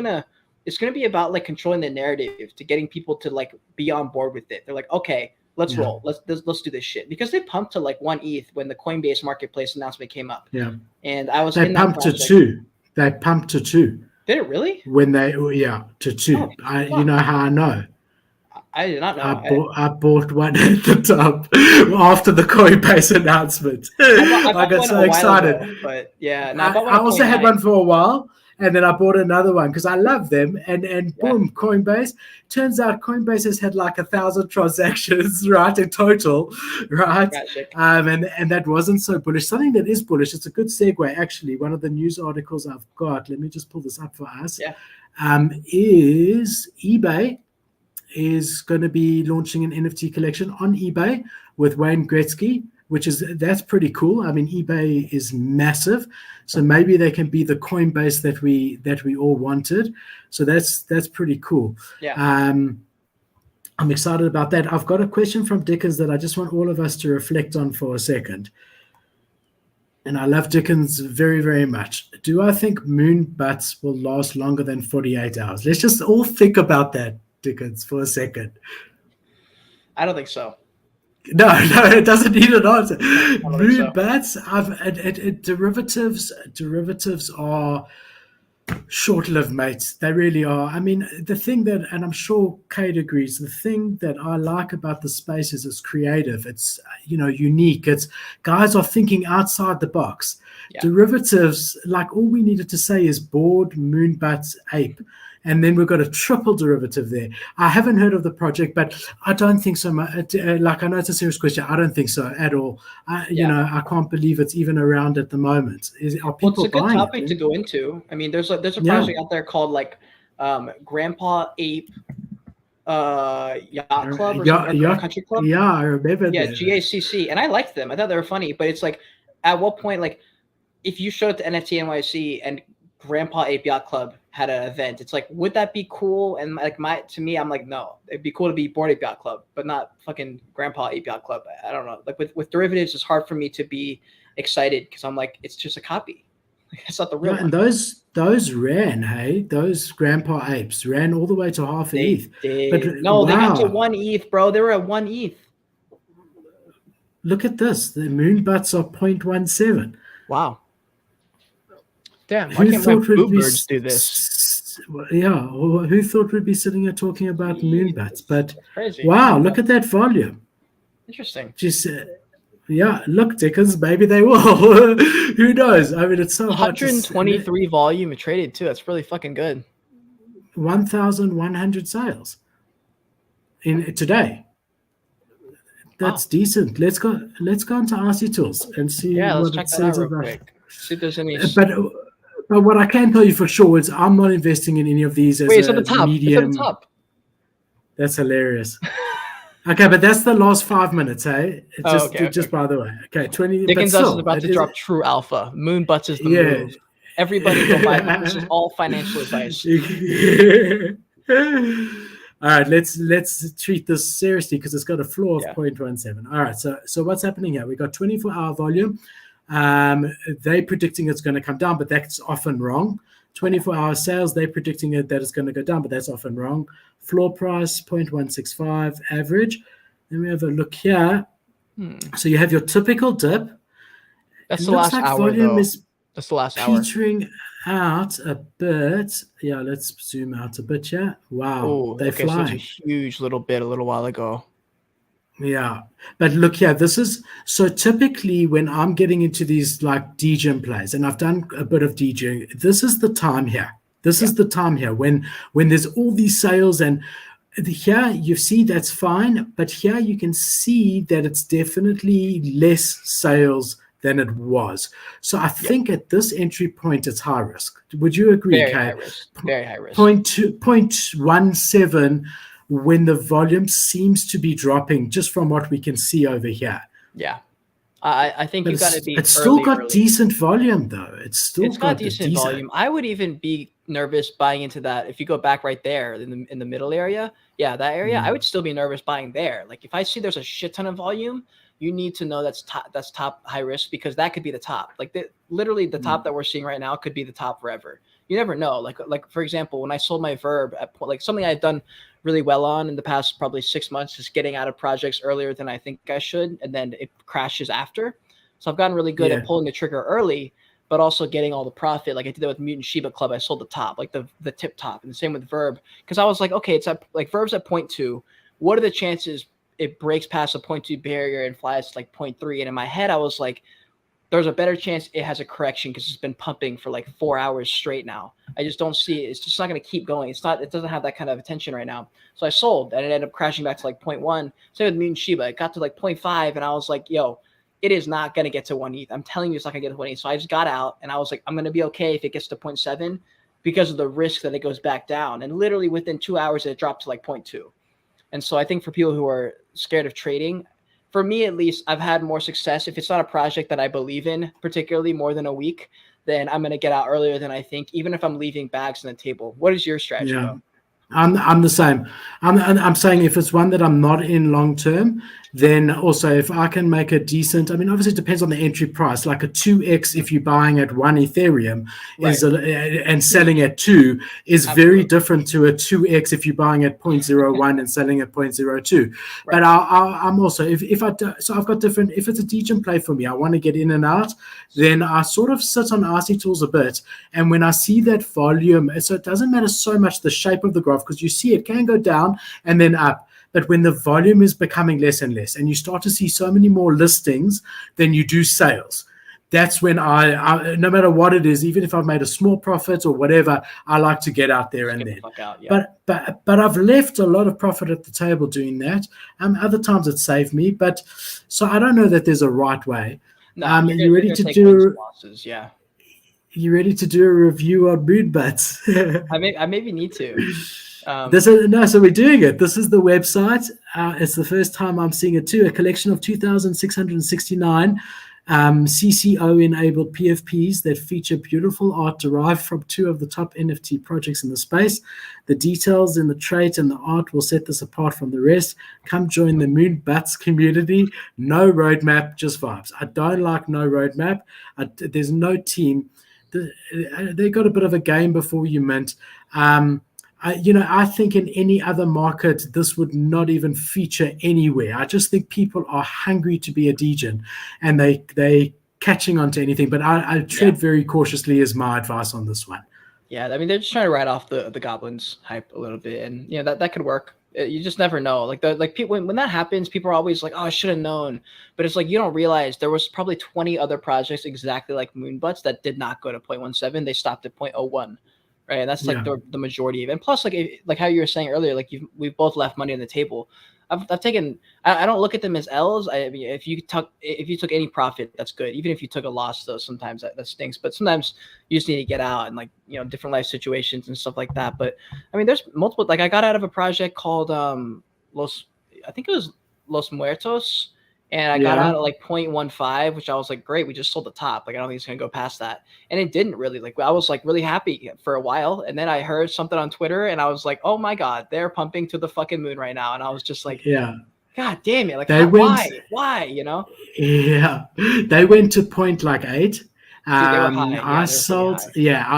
[SPEAKER 2] it's going to be about controlling the narrative to getting people to be on board with it. They're like, okay, let's roll. Let's do this shit. Because they pumped to 1 ETH when the Coinbase marketplace announcement came up.
[SPEAKER 1] Yeah.
[SPEAKER 2] And I was
[SPEAKER 1] They pumped to 2. They pumped to 2.
[SPEAKER 2] Did it really?
[SPEAKER 1] When to 2.
[SPEAKER 2] Oh,
[SPEAKER 1] you know how I know.
[SPEAKER 2] I did not know.
[SPEAKER 1] I bought one at the top after the Coinbase announcement. I got so excited.
[SPEAKER 2] Ago, but yeah,
[SPEAKER 1] I also had one for a while, and then I bought another one because I love them. And boom, Coinbase. Turns out Coinbase has had like 1,000 transactions, right, in total, right? And that wasn't so bullish. Something that is bullish. It's a good segue, actually. One of the news articles I've got. Let me just pull this up for us.
[SPEAKER 2] Yeah.
[SPEAKER 1] Is eBay is going to be launching an NFT collection on eBay with Wayne Gretzky, that's pretty cool. I mean, eBay is massive, so maybe they can be the Coinbase that we all wanted. So that's pretty cool.
[SPEAKER 2] Yeah.
[SPEAKER 1] I'm excited about that. I've got a question from Dickens that I just want all of us to reflect on for a second. And I love Dickens very, very much. Do I think moon butts will last longer than 48 hours? Let's just all think about that, Dickens, for a second.
[SPEAKER 2] I don't think so.
[SPEAKER 1] No, it doesn't need an answer. Moon bats, derivatives are short-lived, mates. They really are. I mean, the thing that, and I'm sure Cade agrees, the thing that I like about the space is it's creative. It's, unique. It's guys are thinking outside the box. Yeah. Derivatives, like all we needed to say is board, moonbat, ape. And then we've got a triple derivative there. I haven't heard of the project, but I don't think so much. Like, I know it's a serious question. I don't think so at all. I can't believe it's even around at the moment. Are people
[SPEAKER 2] it's a good topic to go into. I mean, there's a project out there called like Grandpa Ape Yacht Club or Country Club.
[SPEAKER 1] Yeah, I remember.
[SPEAKER 2] Yeah, GACC, and I liked them. I thought they were funny, but it's like, at what point, like, if you showed up to NFT NYC and Grandpa Ape Yacht Club had an event, it's like, would that be cool? And like, to me, I'm like, no, it'd be cool to be Bored Ape Yacht Club, but not fucking Grandpa Ape Yacht Club. I don't know. Like with derivatives, it's hard for me to be excited because I'm like, it's just a copy. It's not the real one.
[SPEAKER 1] And those ran, hey, those Grandpa Apes ran all the way to half ETH.
[SPEAKER 2] They got to 1 ETH, bro. They were at 1 ETH.
[SPEAKER 1] Look at this. The moon butts are 0.17.
[SPEAKER 2] Wow. Damn, why can't my bluebirds do this?
[SPEAKER 1] Yeah, who thought we'd be sitting here talking about moonbats? But
[SPEAKER 2] crazy.
[SPEAKER 1] Wow, look at that volume.
[SPEAKER 2] Interesting.
[SPEAKER 1] Just look, Dickens, maybe they will. Who knows? I mean, it's so
[SPEAKER 2] 123 volume it traded too. That's really fucking good.
[SPEAKER 1] 1,100 sales in today. That's decent. Let's go into RC Tools and see what it says about it.
[SPEAKER 2] See if there's any.
[SPEAKER 1] But what I can tell you for sure is I'm not investing in any of these as
[SPEAKER 2] it's at the top.
[SPEAKER 1] medium.
[SPEAKER 2] It's at the top.
[SPEAKER 1] That's hilarious. Okay, but that's the last 5 minutes, hey? Just by the way. Okay, 20.
[SPEAKER 2] Dickens is about to drop true alpha. Moon butts is the move. Everybody go buy it. This is all financial advice.
[SPEAKER 1] All right, let's treat this seriously because it's got a floor of 0.17. All right, so what's happening here? We got 24-hour volume. They're predicting it's going to come down, but that's often wrong. 24-hour sales, they're predicting that it's going to go down, but that's often wrong. Floor price 0.165 average. Then we have a look here. So you have your typical dip.
[SPEAKER 2] That's the last hour. Volume is that's the last hour.
[SPEAKER 1] Petering out a bit. Yeah, let's zoom out a bit. Yeah. Wow. They fly.
[SPEAKER 2] So it's a huge little bit a little while ago.
[SPEAKER 1] Yeah, but look here, this is so typically when I'm getting into these like DJing plays, and I've done a bit of DJing, this is the time here. This is the time here when there's all these sales, and here you see that's fine, but here you can see that it's definitely less sales than it was. So I think at this entry point, it's high risk. Would you agree,
[SPEAKER 2] Very
[SPEAKER 1] Kay?
[SPEAKER 2] high risk. Very high risk.
[SPEAKER 1] 0.17 when the volume seems to be dropping just from what we can see over here.
[SPEAKER 2] Yeah. I think you got to be
[SPEAKER 1] It's still got decent volume, though. It's got
[SPEAKER 2] decent volume. I would even be nervous buying into that. If you go back right there in the middle area, that area, I would still be nervous buying there. Like if I see there's a shit ton of volume, you need to know that's top high risk because that could be the top. Like literally the top that we're seeing right now could be the top forever. You never know. Like for example, when I sold my Verb at like something I've done really well on in the past probably 6 months is getting out of projects earlier than I think I should, and then it crashes after. So I've gotten really good at pulling the trigger early, but also getting all the profit. Like I did that with Mutant Shiba Club. I sold the top, like the tip top, and the same with Verb, because I was like, okay, it's at like Verb's at 0.2. what are the chances it breaks past a 0.2 barrier and flies to like 0.3? And in my head, I was like, there's a better chance it has a correction because it's been pumping for like 4 hours straight now. I just don't see it. It's just not going to keep going. It doesn't have that kind of attention right now. So I sold, and it ended up crashing back to like 0.1. Same with Mutant Shiba. It got to like 0.5, and I was like, yo, it is not going to get to 1 ETH. I'm telling you, it's not going to get to 1 ETH. So I just got out, and I was like, I'm going to be okay if it gets to 0.7 because of the risk that it goes back down. And literally within 2 hours, it dropped to like 0.2. And so I think for people who are scared of trading, for me at least, I've had more success. If it's not a project that I believe in, particularly more than a week, then I'm going to get out earlier than I think, even if I'm leaving bags on the table. What is your strategy?
[SPEAKER 1] Yeah. I'm the same. I'm saying if it's one that I'm not in long term, then also if I can make a decent, I mean, obviously it depends on the entry price. Like a 2x if you're buying at 1 Ethereum is and selling at 2 is very different to a 2x if you're buying at 0.01 and selling at 0.02. But I'm also if I've got different. If it's a degen play for me, I want to get in and out. Then I sort of sit on RC tools a bit, and when I see that volume, so it doesn't matter so much the shape of the graph, because you see it can go down and then up. But when the volume is becoming less and less, and you start to see so many more listings than you do sales, that's when I no matter what it is, even if I've made a small profit or whatever, I like to get out there and then. But I've left a lot of profit at the table doing that. Other times it saved me, but so I don't know that there's a right way.
[SPEAKER 2] No, you ready to do losses? Yeah.
[SPEAKER 1] You ready to do a review on moon butts?
[SPEAKER 2] I maybe need to.
[SPEAKER 1] So we're doing it. This is the website. It's the first time I'm seeing it too. A collection of 2,669 CCO-enabled PFPs that feature beautiful art derived from 2 of the top NFT projects in the space. The details in the trait and the art will set this apart from the rest. Come join the Moon Butts community. No roadmap, just vibes. I don't like no roadmap. There's no team. They got a bit of a game before you mint. I think in any other market, this would not even feature anywhere. I just think people are hungry to be a degen, and they catching on to anything. But I tread very cautiously is my advice on this one.
[SPEAKER 2] Yeah, I mean, they're just trying to ride off the goblins hype a little bit, and that could work. You just never know. Like people, when that happens, people are always like, "Oh, I should have known." But it's like you don't realize there was probably 20 other projects exactly like Moonbutts that did not go to 0.17. They stopped at 0.01. Right, and that's like the majority of it. And plus, like how you were saying earlier, like we've both left money on the table. I've taken. I don't look at them as L's. I mean, if you took any profit, that's good. Even if you took a loss, though, sometimes that stinks. But sometimes you just need to get out and different life situations and stuff like that. But I mean, there's multiple. Like I got out of a project called I think it was Los Muertos. And I got out at like 0.15, which I was like, great, we just sold the top. Like, I don't think it's going to go past that. And it didn't really. Like, I was like really happy for a while. And then I heard something on Twitter and I was like, oh my God, they're pumping to the fucking moon right now. And I was just like, God damn it. Like, why?
[SPEAKER 1] Yeah. They went to 0.8.
[SPEAKER 2] I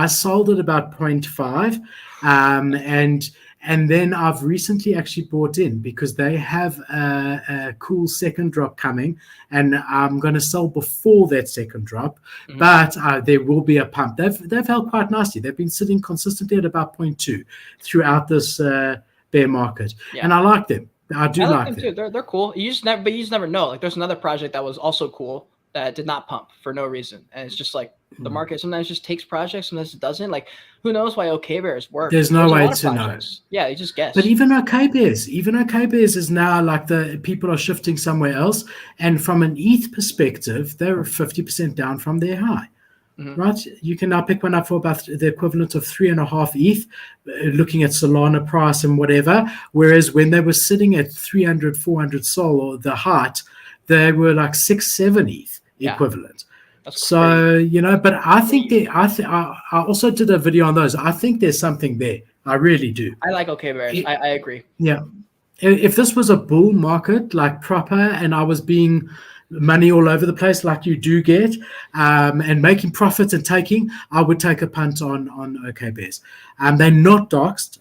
[SPEAKER 1] sold at about 0.5. And then I've recently actually bought in because they have a cool second drop coming, and I'm going to sell before that second drop. Mm-hmm. But there will be a pump. They've held quite nicely. They've been sitting consistently at about 0.2 throughout this bear market, and I like them. I like them
[SPEAKER 2] too. They're cool. You just never know. Like there's another project that was also cool that did not pump for no reason, and it's just like the market sometimes just takes projects, sometimes it doesn't. Like who knows why OK Bears work?
[SPEAKER 1] There's no way to know.
[SPEAKER 2] Yeah, you just guess.
[SPEAKER 1] But even OK Bears is now like the people are shifting somewhere else, and from an ETH perspective, they're 50% down from their high. Mm-hmm. Right, you can now pick one up for about the equivalent of 3.5 ETH, looking at Solana price and whatever. Whereas when they were sitting at 300, 400 Sol or the height, they were like 6-7 ETH equivalent. So but I think I also did a video on those. I think there's something there. I really do.
[SPEAKER 2] I like OK Bears. I agree.
[SPEAKER 1] Yeah, if this was a bull market like proper, and I was being money all over the place like you do get, and making profits and taking, I would take a punt on OKBears. They're not doxed.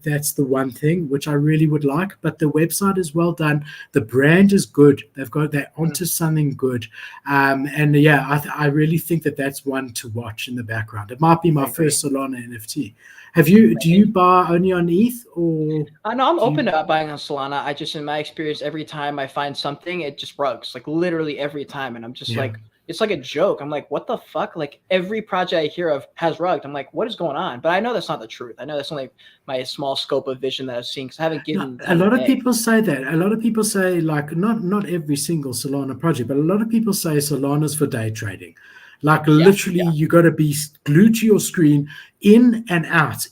[SPEAKER 1] That's the one thing which I really would like, but the website is well done. The brand is good. They're onto something good. And yeah, I really think that's one to watch in the background. It might be my first Solana NFT. Do you buy only on ETH or?
[SPEAKER 2] No, I'm open to buying on Solana. I just, in my experience, every time I find something, it just rugs, like literally every time. And I'm just like, it's like a joke. I'm like, what the fuck? Like every project I hear of has rugged. I'm like, what is going on? But I know that's not the truth. I know that's only my small scope of vision that I've seen, because I haven't given.
[SPEAKER 1] A lot of people say that. A lot of people say, like, not every single Solana project, but a lot of people say Solana's for day trading. Like literally, you got to be glued to your screen, in and out,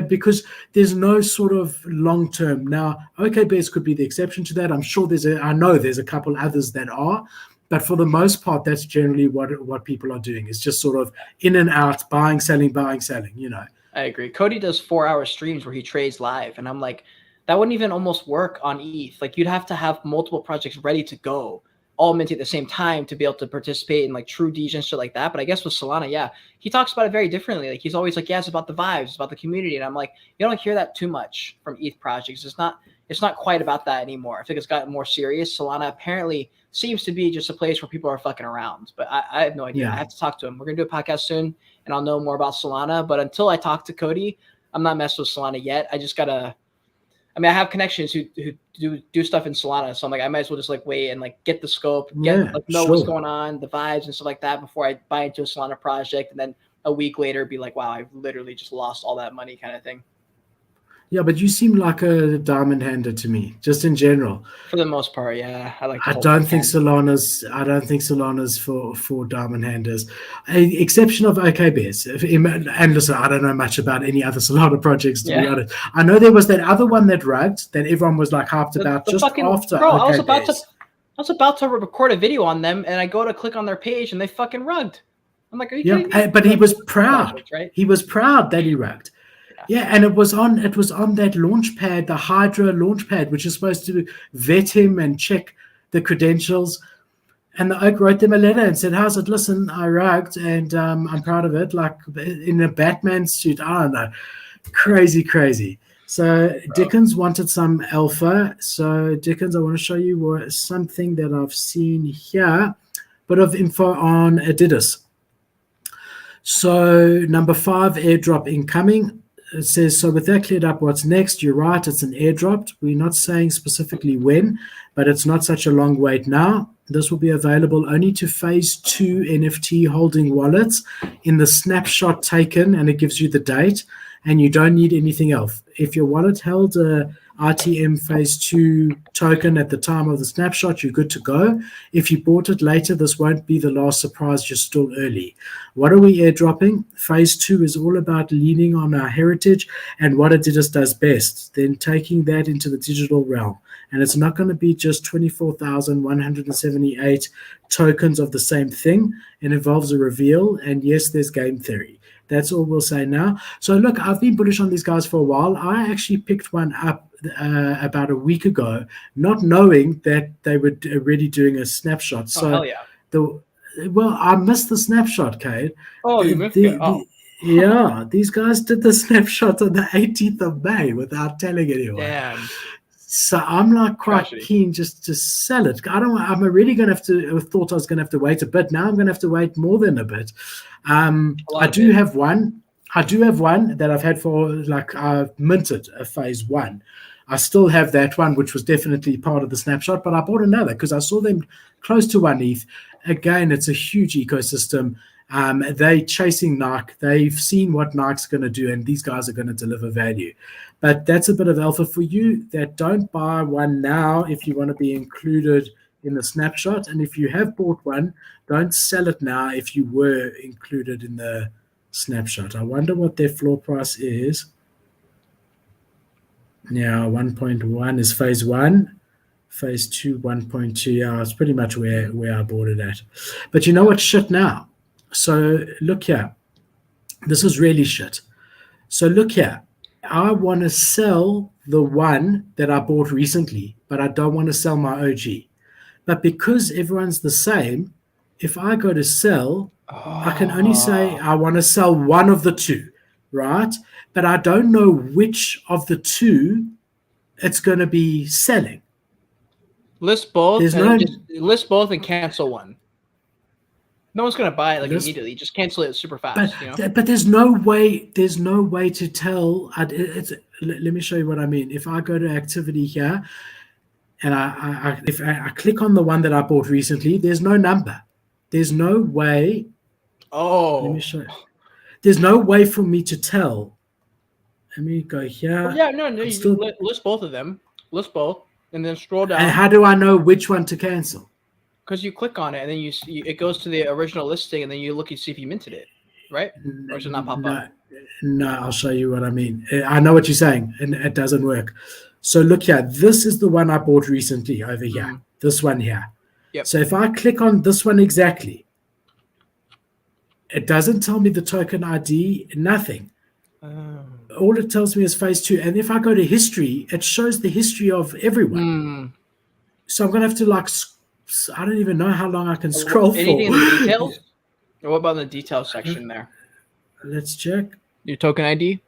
[SPEAKER 1] because there's no sort of long term. Now, OKBears could be the exception to that. I'm sure I know there's a couple others that are, but for the most part, that's generally what people are doing. It's just sort of in and out, buying, selling.
[SPEAKER 2] I agree. Cody does 4-hour streams where he trades live, and I'm like, that wouldn't even almost work on ETH. Like you'd have to have multiple projects ready to go, all minted at the same time, to be able to participate in like true DG and shit like that. But I guess with Solana, he talks about it very differently. Like he's always like, it's about the vibes, it's about the community. And I'm like, you don't hear that too much from ETH projects. It's not quite about that anymore. I think it's gotten more serious. Solana apparently seems to be just a place where people are fucking around, but I have no idea. I have to talk to him. We're gonna do a podcast soon, and I'll know more about Solana. But until I talk to Cody, I'm not messing with Solana yet. I have connections who do stuff in Solana, so I'm like, I might as well just like wait and like get the scope, know what's going on, the vibes and stuff like that before I buy into a Solana project, and then a week later be like, wow, I've literally just lost all that money, kind of thing.
[SPEAKER 1] Yeah, but you seem like a diamond hander to me, just in general.
[SPEAKER 2] For the most part, yeah.
[SPEAKER 1] I don't think Solana's for diamond handers, exception of OKBears. And listen, I don't know much about any other Solana projects, to be honest. I know there was that other one that rugged, that everyone was like hyped about just after OKBears.
[SPEAKER 2] I was about to record a video on them, and I go to click on their page, and they fucking rugged. I'm like, are you kidding me?
[SPEAKER 1] But he was proud. Right? He was proud that he rugged. Yeah, and it was on that launch pad, the Hydra launch pad, which is supposed to vet him and check the credentials. And the Oak wrote them a letter and said, how's it? Listen, I rugged, and I'm proud of it. Like in a Batman suit, I don't know. Crazy. So Dickens wanted some alpha. So Dickens, I want to show you something that I've seen here. Bit of info on Adidas. So number 5, airdrop incoming. It says, so with that cleared up, what's next? You're right, it's an airdrop. We're not saying specifically when, but it's not such a long wait now. This will be available only to phase 2 NFT holding wallets in the snapshot taken, and it gives you the date, and you don't need anything else. If your wallet held a RTM phase 2 token at the time of the snapshot, you're good to go. If you bought it later, this won't be the last surprise, you're still early. What are we airdropping? Phase 2 is all about leaning on our heritage and what Adidas does best, then taking that into the digital realm. And it's not going to be just 24,178 tokens of the same thing. It involves a reveal, and yes, there's game theory. That's all we'll say now. So look, I've been bullish on these guys for a while. I actually picked one up about a week ago, not knowing that they were already doing a snapshot. So
[SPEAKER 2] hell yeah.
[SPEAKER 1] I missed the snapshot, Cade.
[SPEAKER 2] Oh, you missed it?
[SPEAKER 1] Yeah, these guys did the snapshot on the 18th of May without telling anyone.
[SPEAKER 2] Damn.
[SPEAKER 1] So I'm like quite keen just to sell it. I'm really going to have to, I thought I was going to have to wait a bit. Now I'm going to have to wait more than a bit. I do have one that I've had for, like, I've minted a phase 1. I still have that one, which was definitely part of the snapshot, but I bought another because I saw them close to 1 ETH. Again, it's a huge ecosystem. They chasing Nike. They've seen what Nike's going to do, and these guys are going to deliver value. But that's a bit of alpha for you that don't buy one now if you want to be included in the snapshot. And if you have bought one, don't sell it now if you were included in the snapshot. I wonder what their floor price is. Now, 1.1 is phase 1. Phase 2, 1.2. Yeah, it's pretty much where I bought it at. But you know what's shit now? So look here. This is really shit. So look here. I want to sell the one that I bought recently, but I don't want to sell my OG. But because everyone's the same, if I go to sell, I can only say I want to sell one of the two, right? But I don't know which of the two it's going to be selling.
[SPEAKER 2] List both list both and cancel one. No one's going to buy it immediately. Just cancel it super fast.
[SPEAKER 1] But there's no way to tell. Let me show you what I mean. If I go to activity here and if I click on the one that I bought recently, there's no number. There's no way. Let me show you. There's no way for me to tell. Let me go here.
[SPEAKER 2] You list both of them. List both, and then scroll down.
[SPEAKER 1] And how do I know which one to cancel?
[SPEAKER 2] Because you click on it, and then it goes to the original listing, and then you look and see if you minted it, right? Or does it not pop up?
[SPEAKER 1] No, I'll show you what I mean. I know what you're saying, and it doesn't work. So look here. This is the one I bought recently over here. This one here.
[SPEAKER 2] Yep.
[SPEAKER 1] So if I click on this one exactly, it doesn't tell me the token ID, nothing. All it tells me is phase 2. And if I go to history, it shows the history of everyone. So I'm going to have to I don't even know how long I can scroll for.
[SPEAKER 2] Anything in the details? Or what about the details section there?
[SPEAKER 1] Let's check.
[SPEAKER 2] Your token ID?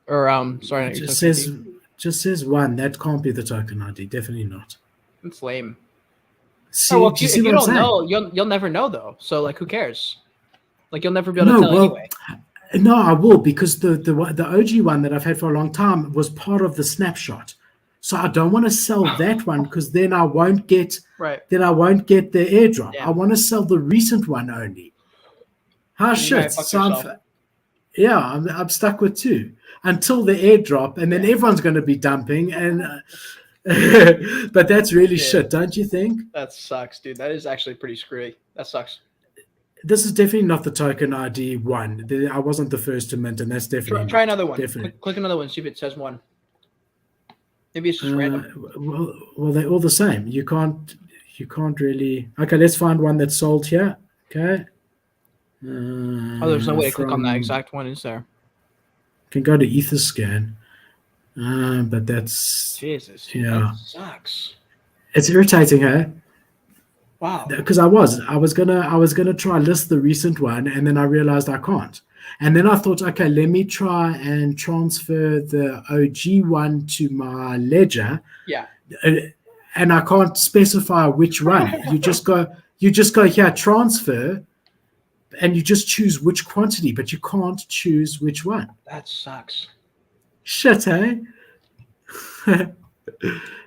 [SPEAKER 2] Or sorry,
[SPEAKER 1] it just says 1. That can't be the token ID. Definitely not.
[SPEAKER 2] It's lame.
[SPEAKER 1] See,
[SPEAKER 2] if you don't know, you'll never know though. So who cares? You'll never be able to tell anyway.
[SPEAKER 1] No, I will, because the OG one that I've had for a long time was part of the snapshot. So I don't want to sell that one, because then I won't get the airdrop. Yeah. I want to sell the recent one only. Shit. So I'm stuck with 2 until the airdrop, and then everyone's going to be dumping. And but that's really shit, don't you think?
[SPEAKER 2] That sucks, dude. That is actually pretty screwy. That sucks.
[SPEAKER 1] This is definitely not the token ID one. I wasn't the first to mint, and that's definitely
[SPEAKER 2] try another one. Click another one, see if it says 1. Maybe it's just random.
[SPEAKER 1] Well, they're all the same. You can't really. Okay, let's find one that's sold here. Okay.
[SPEAKER 2] There's no way to click on that exact one, is there?
[SPEAKER 1] Can go to Etherscan, but that's
[SPEAKER 2] Jesus.
[SPEAKER 1] Yeah,
[SPEAKER 2] that sucks.
[SPEAKER 1] It's irritating, hey?
[SPEAKER 2] Wow.
[SPEAKER 1] Because I was gonna try list the recent one, and then I realized I can't. And then I thought, okay, let me try and transfer the OG one to my ledger.
[SPEAKER 2] Yeah.
[SPEAKER 1] And I can't specify which one. You just go here, transfer, and you just choose which quantity, but you can't choose which one.
[SPEAKER 2] That sucks.
[SPEAKER 1] Shit, hey?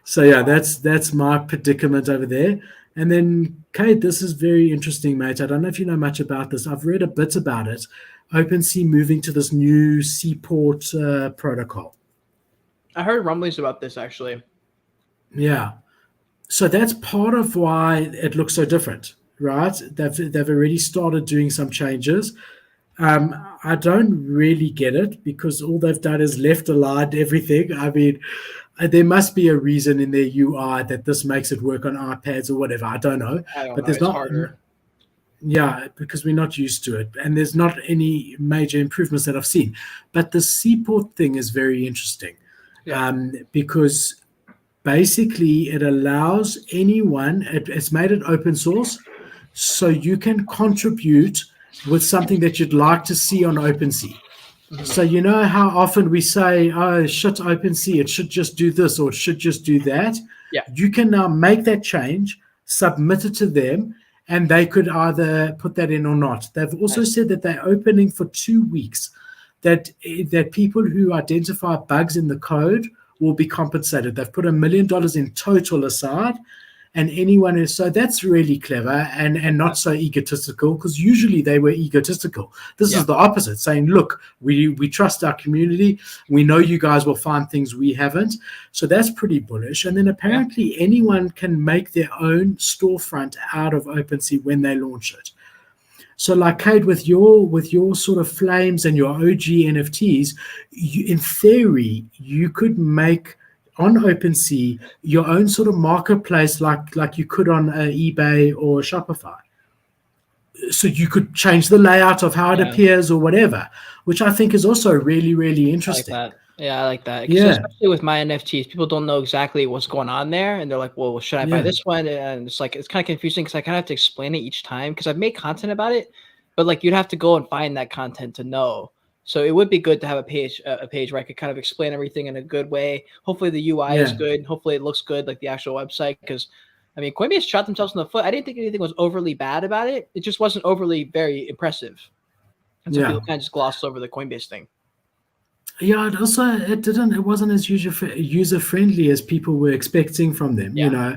[SPEAKER 1] So yeah, that's my predicament over there. And then, Cade, this is very interesting, mate. I don't know if you know much about this. I've read a bit about it. OpenSea moving to this new Seaport protocol.
[SPEAKER 2] I heard rumblings about this, actually.
[SPEAKER 1] Yeah. So that's part of why it looks so different, right? They've already started doing some changes. I don't really get it, because all they've done is left aligned everything. I mean, there must be a reason in their UI that this makes it work on iPads or whatever. I don't know. There's not harder. Yeah, because we're not used to it, and there's not any major improvements that I've seen. But the Seaport thing is very interesting, because basically it allows anyone. It's made it open source, so you can contribute with something that you'd like to see on OpenSea. Mm-hmm. So you know how often we say, "Oh, shit, OpenSea, it should just do this or it should just do that."
[SPEAKER 2] Yeah,
[SPEAKER 1] you can now make that change, submit it to them, and they could either put that in or not. They've also said that they're opening for 2 weeks, that people who identify bugs in the code will be compensated. They've put $1 million in total aside, and anyone who, so that's really clever and not so egotistical, because usually they were egotistical. This is the opposite, saying, look, we trust our community. We know you guys will find things we haven't. So that's pretty bullish. And then apparently anyone can make their own storefront out of OpenSea when they launch it. So like Cade, with your sort of flames and your OG NFTs, in theory, you could make on OpenSea your own sort of marketplace like you could on eBay or Shopify. So you could change the layout of how it appears or whatever, which I think is also really, really interesting.
[SPEAKER 2] I like Yeah, I like that.
[SPEAKER 1] Yeah.
[SPEAKER 2] Especially with my NFTs, people don't know exactly what's going on there, and they're like, "Well, should I buy this one?" And it's like it's kind of confusing because I kind of have to explain it each time because I've made content about it, but like you'd have to go and find that content to know. So it would be good to have a page where I could kind of explain everything in a good way. Hopefully the UI is good. Hopefully it looks good, like the actual website. Because I mean, Coinbase shot themselves in the foot. I didn't think anything was overly bad about it. It just wasn't overly very impressive, and so people kind of just glossed over the Coinbase thing.
[SPEAKER 1] Yeah, it wasn't as user friendly as people were expecting from them, you know.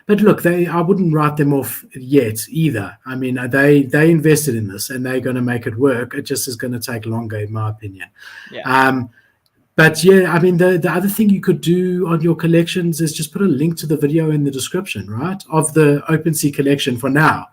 [SPEAKER 1] But look, I wouldn't write them off yet either. I mean, they invested in this and they're going to make it work. It just is going to take longer, in my opinion. But yeah, I mean, the other thing you could do on your collections is just put a link to the video in the description, right, of the OpenSea collection for now.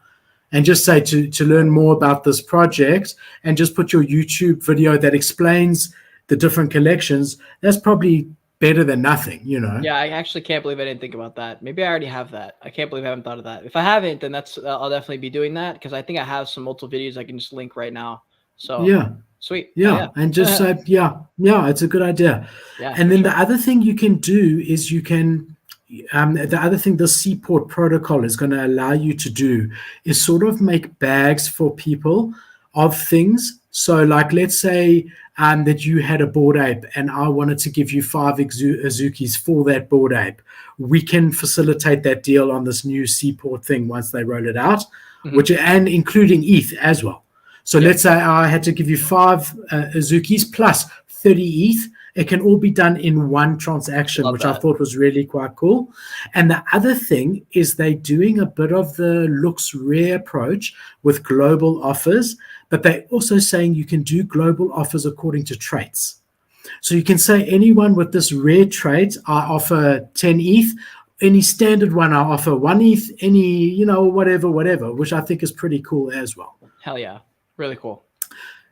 [SPEAKER 1] And just say to learn more about this project, and just put your YouTube video that explains the different collections. That's probably better than nothing, you know.
[SPEAKER 2] Yeah, I actually can't believe I didn't think about that. Maybe I already have that. I can't believe I haven't thought of that. If I haven't, then I'll definitely be doing that because I think I have some multiple videos I can just link right now. So
[SPEAKER 1] yeah,
[SPEAKER 2] sweet.
[SPEAKER 1] Yeah, and just say it's a good idea.
[SPEAKER 2] Yeah,
[SPEAKER 1] and then the other thing you can do is you can. The other thing the Seaport protocol is going to allow you to do is sort of make bags for people of things. So like, let's say that you had a Bored Ape and I wanted to give you 5 Azukis for that Bored Ape. We can facilitate that deal on this new Seaport thing once they roll it out, and including ETH as well. So let's say I had to give you 5 Azukis plus 30 ETH. It can all be done in one transaction, which I thought was really quite cool. And the other thing is they're doing a bit of the looks rare approach with global offers, but they're also saying you can do global offers according to traits. So you can say anyone with this rare trait, I offer 10 ETH. Any standard one, I offer 1 ETH. Any, whatever, which I think is pretty cool as well.
[SPEAKER 2] Hell yeah. Really cool.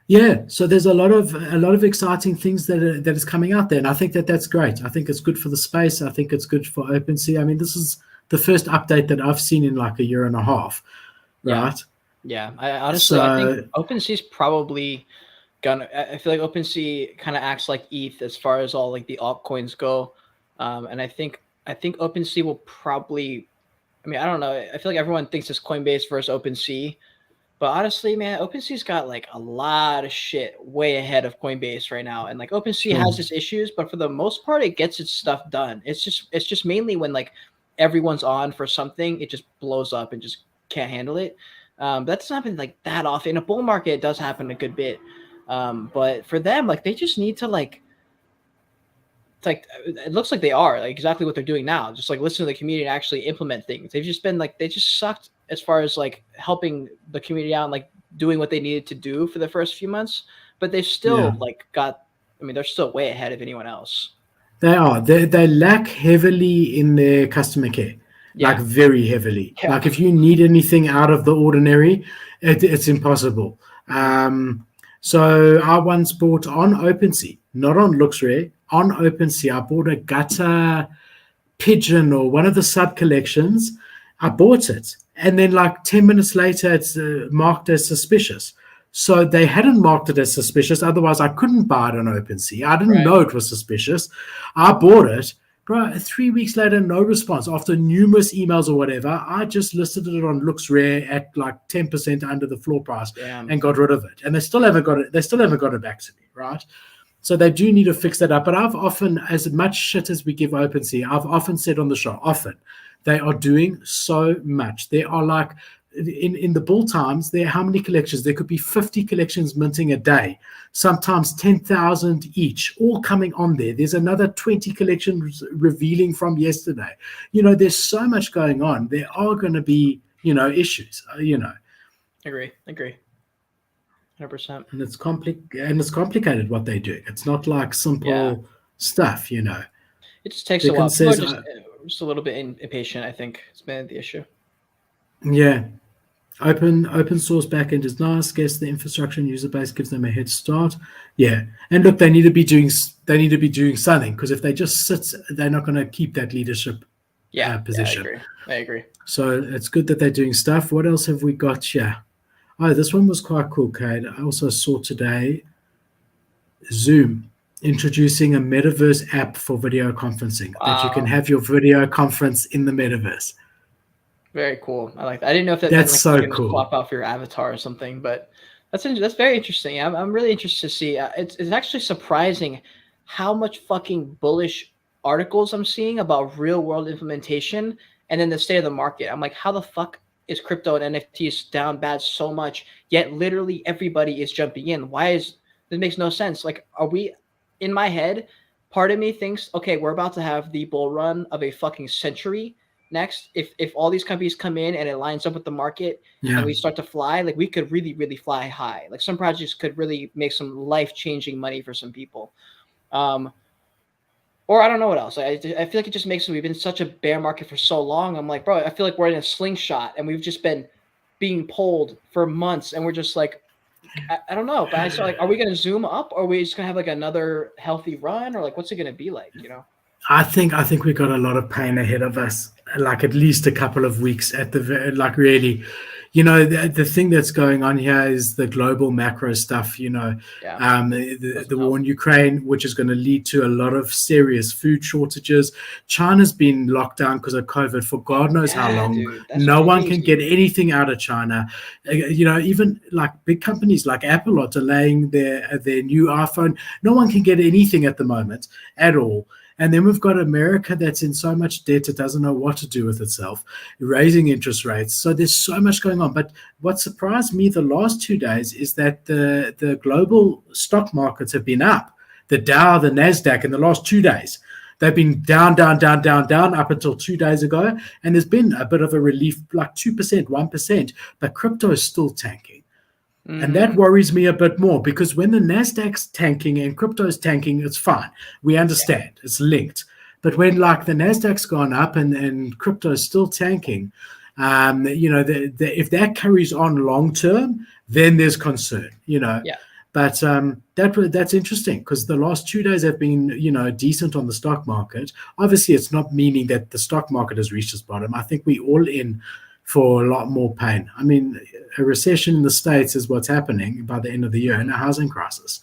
[SPEAKER 1] Yeah, so there's a lot of exciting things that is coming out there, and I think that's great. I think it's good for the space. I think it's good for OpenSea. I mean, this is the first update that I've seen in like a year and a half, right?
[SPEAKER 2] Yeah. I think OpenSea is probably gonna. I feel like OpenSea kind of acts like ETH as far as all like the altcoins go, and I think OpenSea will probably. I mean, I don't know. I feel like everyone thinks it's Coinbase versus OpenSea. But honestly, man, OpenSea's got like a lot of shit way ahead of Coinbase right now. And like OpenSea has its issues, but for the most part, it gets its stuff done. It's just mainly when like everyone's on for something, it just blows up and just can't handle it. That doesn't happen like that often. In a bull market, it does happen a good bit. But for them, like they just need to like it looks like they are like exactly what they're doing now. Just like listen to the community and actually implement things. They've just been like they just sucked as far as like helping the community out and like doing what they needed to do for the first few months, but they've still they're still way ahead of anyone else.
[SPEAKER 1] They are. They lack heavily in their customer care, like very heavily. Yeah. Like if you need anything out of the ordinary, it's impossible. So I once bought on OpenSea, not on LooksRare, on OpenSea, I bought a gutter pigeon or one of the sub collections. I bought it, and then like 10 minutes later, it's marked as suspicious. So they hadn't marked it as suspicious. Otherwise, I couldn't buy it on OpenSea. I didn't know it was suspicious. I bought it. Bro, 3 weeks later, no response. After numerous emails or whatever, I just listed it on LooksRare at like 10% under the floor price and got rid of it. And they still haven't got it. They still haven't got it back to me, right? So they do need to fix that up. But I've often, as much shit as we give OpenSea, I've often said on the show, they are doing so much. They are like, in the bull times, there are how many collections? There could be 50 collections minting a day, sometimes 10,000 each, all coming on there. There's another 20 collections revealing from yesterday. There's so much going on. There are going to be, issues,
[SPEAKER 2] Agree. 100%.
[SPEAKER 1] And it's complicated what they do. It's not like simple stuff, It
[SPEAKER 2] just takes a while. People are just a little bit impatient, I think. It's been the issue.
[SPEAKER 1] Yeah. Open source backend is nice. Guess the infrastructure and user base gives them a head start. Yeah, and look, they need to be doing something, because if they just sit, they're not going to keep that leadership position.
[SPEAKER 2] Yeah, I agree.
[SPEAKER 1] So it's good that they're doing stuff. What else have we got here? Oh, this one was quite cool, Cade. I also saw today Zoom introducing a metaverse app for video conferencing that you can have your video conference in the metaverse.
[SPEAKER 2] Very cool. I like that. I didn't know if
[SPEAKER 1] that's
[SPEAKER 2] like,
[SPEAKER 1] so
[SPEAKER 2] you can
[SPEAKER 1] cool.
[SPEAKER 2] Just swap out for your avatar or something, but that's very interesting. I'm really interested to see. It's actually surprising how much fucking bullish articles I'm seeing about real world implementation and then the state of the market. I'm like, how the fuck is crypto and NFTs down bad so much? Yet literally everybody is jumping in. Why is this? Makes no sense. Like, are we in my head? Part of me thinks, okay, we're about to have the bull run of a fucking century next. If all these companies come in and it lines up with the market and we start to fly, like we could really fly high. Like some projects could really make some life-changing money for some people. Or I don't know what else. I feel like it just makes we've been such a bear market for so long. I'm like, bro, I feel like we're in a slingshot and we've just been being pulled for months and we're just like, I don't know. But I saw like, are we going to zoom up or are we just going to have like another healthy run or like, what's it going to be like, you know?
[SPEAKER 1] I think we got a lot of pain ahead of us, like at least a couple of weeks at the like really, you know, the thing that's going on here is the global macro stuff, you know, the war in Ukraine, which is going to lead to a lot of serious food shortages. China's been locked down because of COVID for God knows how long.
[SPEAKER 2] Dude,
[SPEAKER 1] no one can get anything out of China. You know, even like big companies like Apple are delaying their new iPhone. No one can get anything at the moment at all. And then we've got America that's in so much debt it doesn't know what to do with itself, raising interest rates. So there's so much going on. But what surprised me the last 2 days is that the global stock markets have been up. The Dow, the NASDAQ in the last 2 days. They've been down up until 2 days ago. And there's been a bit of a relief, like 2%, 1%. But crypto is still tanking. And that worries me a bit more because when the NASDAQ's tanking and crypto's tanking, it's fine. We understand. It's linked. But when like the NASDAQ's gone up and crypto's still tanking, you know, if that carries on long term, then there's concern, you know.
[SPEAKER 2] Yeah.
[SPEAKER 1] But that's interesting because the last 2 days have been, you know, decent on the stock market. Obviously, it's not meaning that the stock market has reached its bottom. I think we're all in for a lot more pain. I mean, a recession in the States is what's happening by the end of the year, and a housing crisis.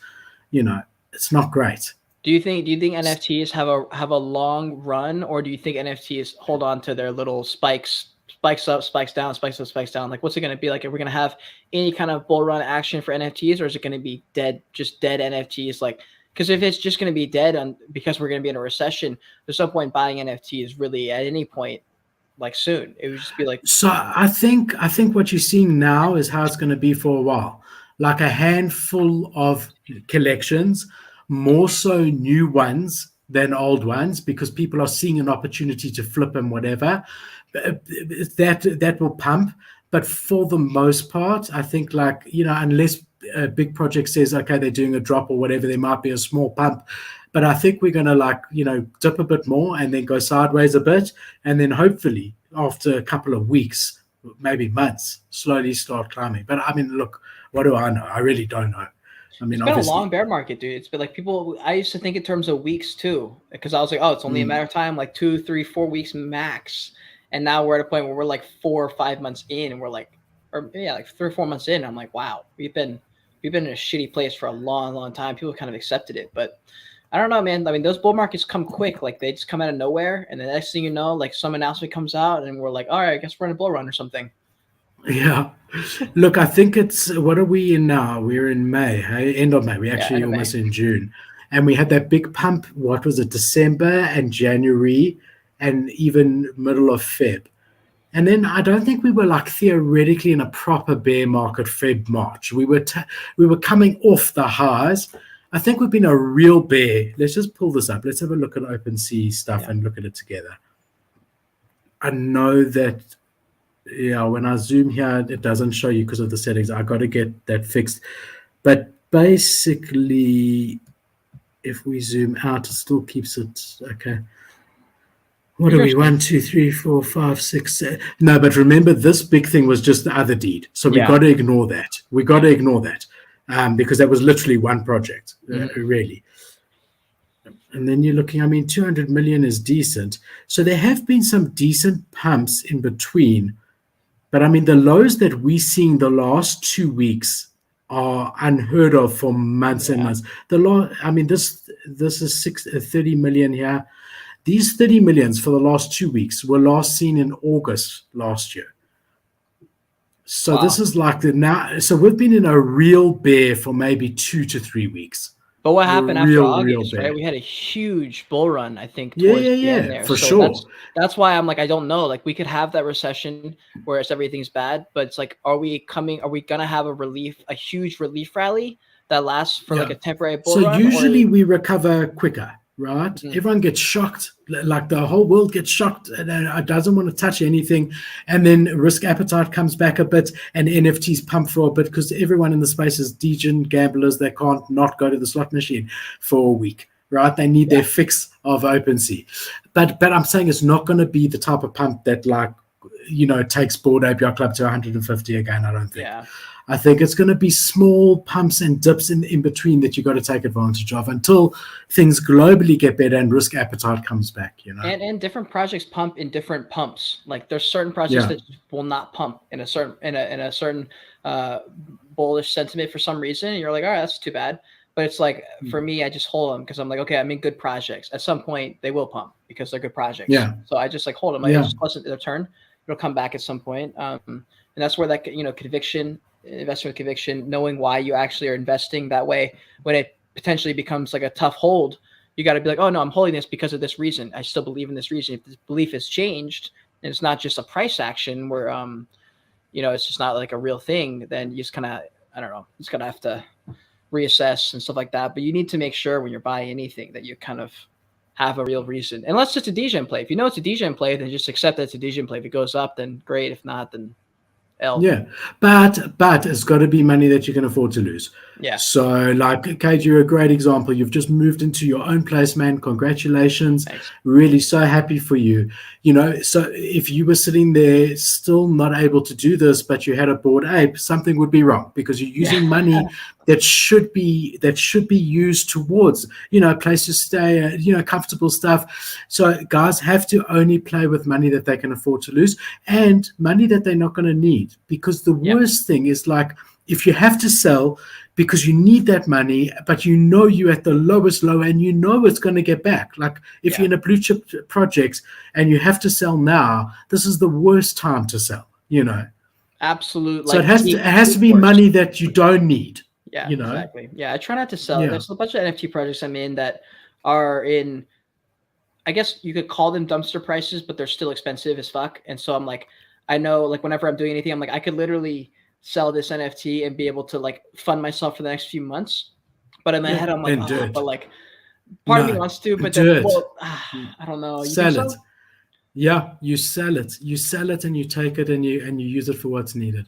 [SPEAKER 1] You know, it's not great.
[SPEAKER 2] Do you think NFTs have a long run, or do you think NFTs hold on to their little spikes up, spikes down, spikes up, spikes down? Like, what's it going to be like? Are we going to have any kind of bull run action for NFTs, or is it going to be dead NFTs? Like, because if it's just going to be dead because we're going to be in a recession, there's no point buying NFTs really at any point. Like soon, it would just be like.
[SPEAKER 1] So I think what you're seeing now is how it's going to be for a while, like a handful of collections, more so new ones than old ones, because people are seeing an opportunity to flip and whatever. That will pump, but for the most part, I think like, you know, unless a big project says okay they're doing a drop or whatever, there might be a small pump. But I think we're going to like, you know, dip a bit more and then go sideways a bit. And then hopefully after a couple of weeks, maybe months, slowly start climbing. But I mean, look, what do I know? I really don't know. I mean,
[SPEAKER 2] it's been a long bear market, dude. It's been like I used to think in terms of weeks too, because I was like, oh, it's only a matter of time, like 2, 3, 4 weeks max. And now we're at a point where we're like 4 or 5 months in and we're like, like 3 or 4 months in. I'm like, wow, we've been in a shitty place for a long time. People kind of accepted it, but I don't know, man. I mean, those bull markets come quick. Like, they just come out of nowhere. And the next thing you know, like, some announcement comes out and we're like, all right, I guess we're in a bull run or something.
[SPEAKER 1] Yeah. Look, I think it's, what are we in now? We're in May, hey? End of May. We're actually almost in June. And we had that big pump, what was it, December and January and even middle of Feb. And then I don't think we were like theoretically in a proper bear market Feb, March. We were coming off the highs. I think we've been a real bear. Let's just pull this up. Let's have a look at OpenSea stuff and look at it together. I know that, when I zoom here, it doesn't show you because of the settings. I got to get that fixed. But basically, if we zoom out, it still keeps it, okay. What are we? 1, 2, 3, 4, 5, 6, 7. No, but remember, this big thing was just the other deed. So we got to ignore that. Because that was literally one project, really. And then you're looking, I mean, 200 million is decent. So there have been some decent pumps in between. But I mean, the lows that we're seeing the last 2 weeks are unheard of for months and months. This is 30 million here. These 30 millions for the last 2 weeks were last seen in August last year. So This is like so we've been in a real bear for maybe 2 to 3 weeks.
[SPEAKER 2] But what happened after August, right? We had a huge bull run, I think, towards the end there.
[SPEAKER 1] For sure.
[SPEAKER 2] That's why I'm like, I don't know. Like, we could have that recession where everything's bad, but it's like, are we gonna have a huge relief rally that lasts for like a temporary bull run?
[SPEAKER 1] So usually we recover quicker, right? Mm-hmm. Everyone gets shocked, like the whole world gets shocked and doesn't want to touch anything, and then risk appetite comes back a bit, and NFTs pump for a bit because everyone in the space is degen gamblers. They can't not go to the slot machine for a week, right? They need their fix of OpenSea. But I'm saying it's not going to be the type of pump that, like, takes Bored Ape Yacht Club to 150 again. I don't think. Yeah. I think it's going to be small pumps and dips in between that you got to take advantage of until things globally get better and risk appetite comes back.
[SPEAKER 2] And different projects pump in different pumps. Like, there's certain projects that will not pump in a certain bullish sentiment for some reason, and you're like, all right, that's too bad. But it's like, for me, I just hold them because I'm like, okay, I'm in good projects. At some point, they will pump because they're good projects. Yeah. So I just like hold them. Just listen to their turn. It'll come back at some point. And that's where that investment conviction, knowing why you actually are investing that way, when it potentially becomes like a tough hold, you got to be like, oh no, I'm holding this because of this reason. I still believe in this reason. If this belief has changed and it's not just a price action where, it's just not like a real thing, then you just kind of, I don't know, just going to have to reassess and stuff like that. But you need to make sure when you're buying anything that you kind of have a real reason. Unless it's a degen play. If you know it's a degen play, then just accept that it's a degen play. If it goes up, then great. If not, then L.
[SPEAKER 1] Yeah, but it's got to be money that you can afford to lose.
[SPEAKER 2] Yeah.
[SPEAKER 1] So, like, Cade, you're a great example. You've just moved into your own place, man. Congratulations.
[SPEAKER 2] Thanks.
[SPEAKER 1] Really so happy for you. So if you were sitting there still not able to do this, but you had a Bored Ape, something would be wrong because you're using money that should be used towards, a place to stay, comfortable stuff. So guys have to only play with money that they can afford to lose and money that they're not going to need, because the worst thing is, like, if you have to sell because you need that money, but you're at the lowest low and it's going to get back. Like, if you're in a blue chip project and you have to sell now, this is the worst time to sell,
[SPEAKER 2] Absolutely.
[SPEAKER 1] So it has to be money that you don't need.
[SPEAKER 2] Yeah, exactly. Yeah, I try not to sell. There's a bunch of NFT projects I'm in that are in, I guess you could call them dumpster prices, but they're still expensive as fuck. And so I'm like, I know, like, whenever I'm doing anything, I'm like, I could literally sell this NFT and be able to, like, fund myself for the next few months. But in my head, I'm like, but like, part of me wants to, but then, I don't know.
[SPEAKER 1] Sell it. Yeah, you sell it. You sell it and you take it and you use it for what's needed.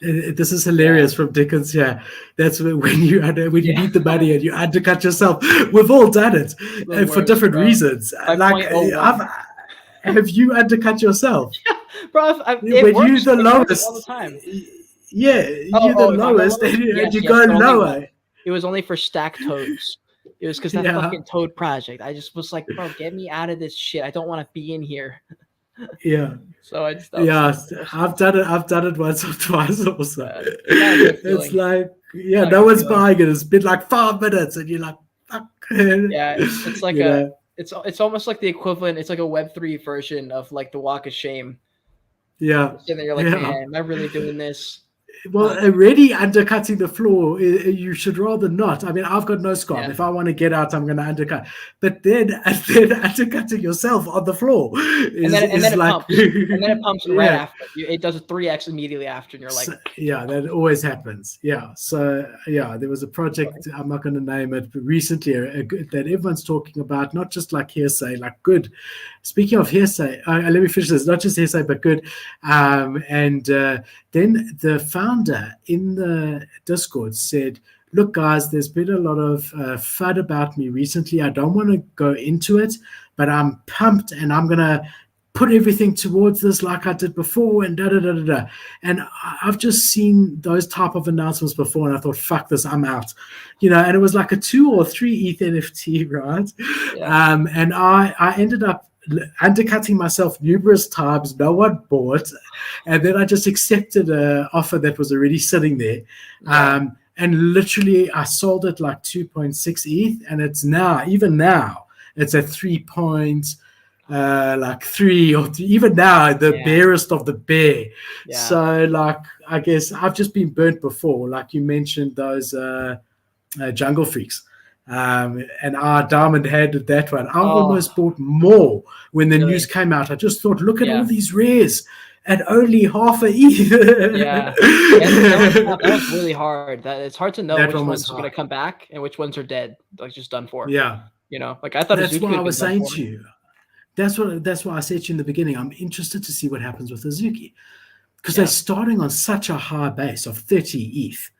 [SPEAKER 1] This is hilarious from Dickens. Yeah, that's when you need the money and you undercut yourself. We've all done it for different reasons. Like, have you undercut yourself?
[SPEAKER 2] Yeah, bro,
[SPEAKER 1] when you're the lowest
[SPEAKER 2] all the time.
[SPEAKER 1] Yeah, you're the lowest and you go lower.
[SPEAKER 2] It was only for stack toads. It was because that fucking Toad project. I just was like, bro, get me out of this shit. I don't want to be in here.
[SPEAKER 1] Yeah.
[SPEAKER 2] So I just
[SPEAKER 1] I've done it once or twice also. It's like, no one's buying it. It's been like 5 minutes and you're like, fuck.
[SPEAKER 2] Yeah, it's like it's almost like the equivalent. It's like a Web3 version of, like, the Walk of Shame.
[SPEAKER 1] Yeah.
[SPEAKER 2] And then you're like, man, am I really doing this?
[SPEAKER 1] Well, already undercutting the floor, you should rather not. I mean, I've got no scarf. If I want to get out, I'm going to undercut. But then undercutting yourself on the floor
[SPEAKER 2] and then it pumps right after. It does a 3x immediately after, and you're like,
[SPEAKER 1] that always happens. Yeah. So there was a project, I'm not going to name it, but recently that everyone's talking about, not just like hearsay, like good. Speaking of hearsay, let me finish this. Not just hearsay, but good. Then the founder in the Discord said, look, guys, there's been a lot of FUD about me recently. I don't want to go into it, but I'm pumped and I'm going to put everything towards this like I did before and da-da-da-da-da. And I've just seen those type of announcements before and I thought, fuck this, I'm out. And it was like a 2 or 3 ETH NFT, right? Yeah. And I ended up undercutting myself numerous times. No one bought, and then I just accepted an offer that was already sitting there. and literally I sold it like 2.6 ETH, and it's even now it's at 3, or even now the barest of the bear. So like, I guess I've just been burnt before, like you mentioned those jungle freaks, and our diamond handed that one. I almost bought more when the news came out. I just thought, look at all these rares at only half a ETH.
[SPEAKER 2] That was really hard. It's hard to know which ones are going to come back and which ones are dead, like just done for. Like I thought
[SPEAKER 1] that's what I was saying to you. That's why I said to you in the beginning, I'm interested to see what happens with Azuki, because they're starting on such a high base of 30 ETH,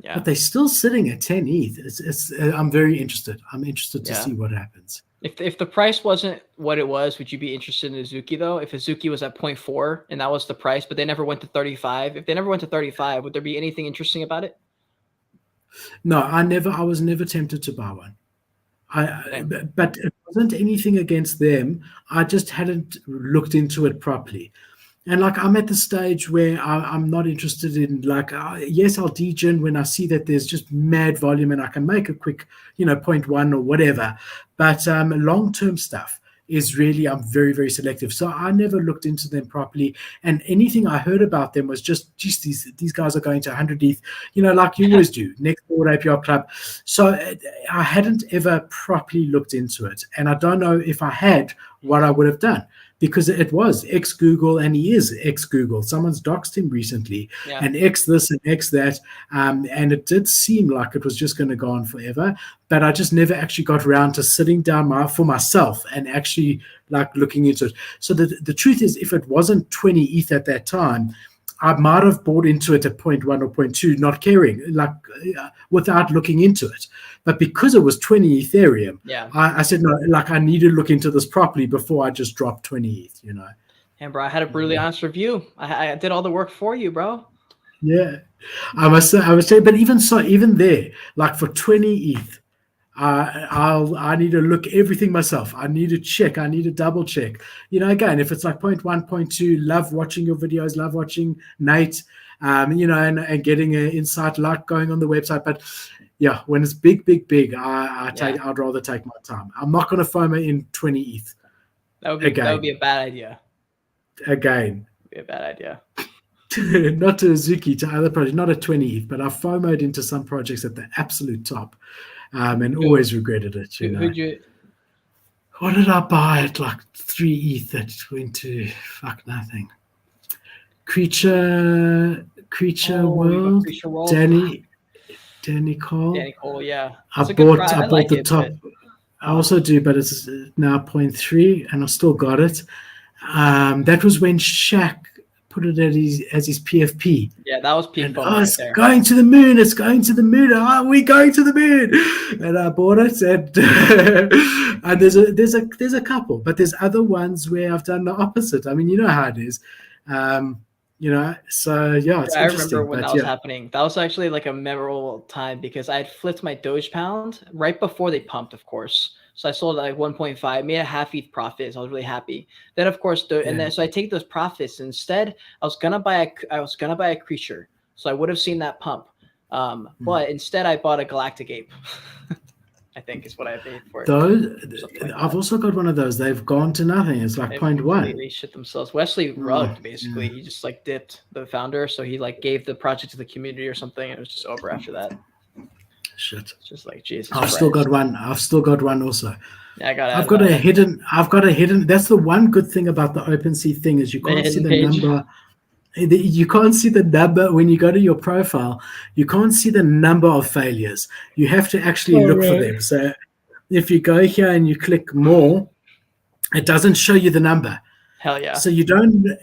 [SPEAKER 1] but they're still sitting at 10 ETH. I'm very interested. I'm interested to see what happens.
[SPEAKER 2] If the price wasn't what it was, would you be interested in Azuki though? If Azuki was at 0.4 and that was the price, but they never went to 35, if they never went to 35, would there be anything interesting about it?
[SPEAKER 1] No, I was never tempted to buy one. But it wasn't anything against them. I just hadn't looked into it properly. And like, I'm at the stage where I'm not interested in like, yes, I'll degen when I see that there's just mad volume and I can make a quick, 0.1 or whatever. But long-term stuff is really, I'm very, very selective. So I never looked into them properly. And anything I heard about them was just, geez, these guys are going to 100 ETH, like you always do, next door APR Club. So I hadn't ever properly looked into it. And I don't know if I had what I would have done, because it was ex-Google and he is ex-Google. Someone's doxed him recently and ex this and ex that. And it did seem like it was just going to go on forever. But I just never actually got around to sitting down for myself and actually like looking into it. So the truth is, if it wasn't 20 ETH at that time, I might have bought into it at 0.1 or 0.2, not caring, like without looking into it. But because it was 20 Ethereum, I said, no, like I need to look into this properly before I just drop 20 ETH,
[SPEAKER 2] And bro, I had a brutally honest review. I did all the work for you, bro.
[SPEAKER 1] Yeah, I would say, but even there, like for 20 ETH, I need to look everything myself. I need to check. I need to double check. Again, if it's like 0.1, 0.2, love watching your videos, love watching Nate, and getting an insight, like going on the website. But yeah, when it's big, I'd rather take my time. I'm not going to FOMO in 20 ETH.
[SPEAKER 2] That would be a bad idea.
[SPEAKER 1] Again,
[SPEAKER 2] be a bad idea.
[SPEAKER 1] Not to Azuki, to other projects, not at 20 ETH, but I FOMO'd into some projects at the absolute top. And always regretted it. What did I buy at like 3 ETH that went to nothing? Creature World. Danny Cole.
[SPEAKER 2] Danny Cole, yeah.
[SPEAKER 1] I bought the top. I also do, but it's now 0.3, and I still got it. That was when Shaq put it as his PFP.
[SPEAKER 2] Yeah, that was PFP.
[SPEAKER 1] It's going to the moon. It's going to the moon. We're going to the moon. And I bought it, and there's a couple, but there's other ones where I've done the opposite. I mean, you know how it is. So yeah, it's
[SPEAKER 2] I remember when that was happening. That was actually like a memorable time because I had flipped my Doge Pound right before they pumped, of course. So I sold at like 1.5, made a half ETH profit. So I was really happy. Then of course, so I take those profits. Instead, I was gonna buy a creature, so I would have seen that pump. But instead, I bought a Galactic Ape. I think is what I paid for it.
[SPEAKER 1] I've also got one of those. They've gone to nothing. It's like 0.1.
[SPEAKER 2] They shit themselves. Wesley rugged basically. He just like dipped the founder, so he like gave the project to the community or something, and it was just over after that.
[SPEAKER 1] Shit.
[SPEAKER 2] It's just like Jesus.
[SPEAKER 1] I've still got one also.
[SPEAKER 2] Yeah, I got it.
[SPEAKER 1] I've got a hidden. That's the one good thing about the OpenSea thing is you can't see the number. You can't see the number when you go to your profile. You can't see the number of failures. You have to actually look for them. So if you go here and you click more, it doesn't show you the number.
[SPEAKER 2] Hell yeah.
[SPEAKER 1] So you don't,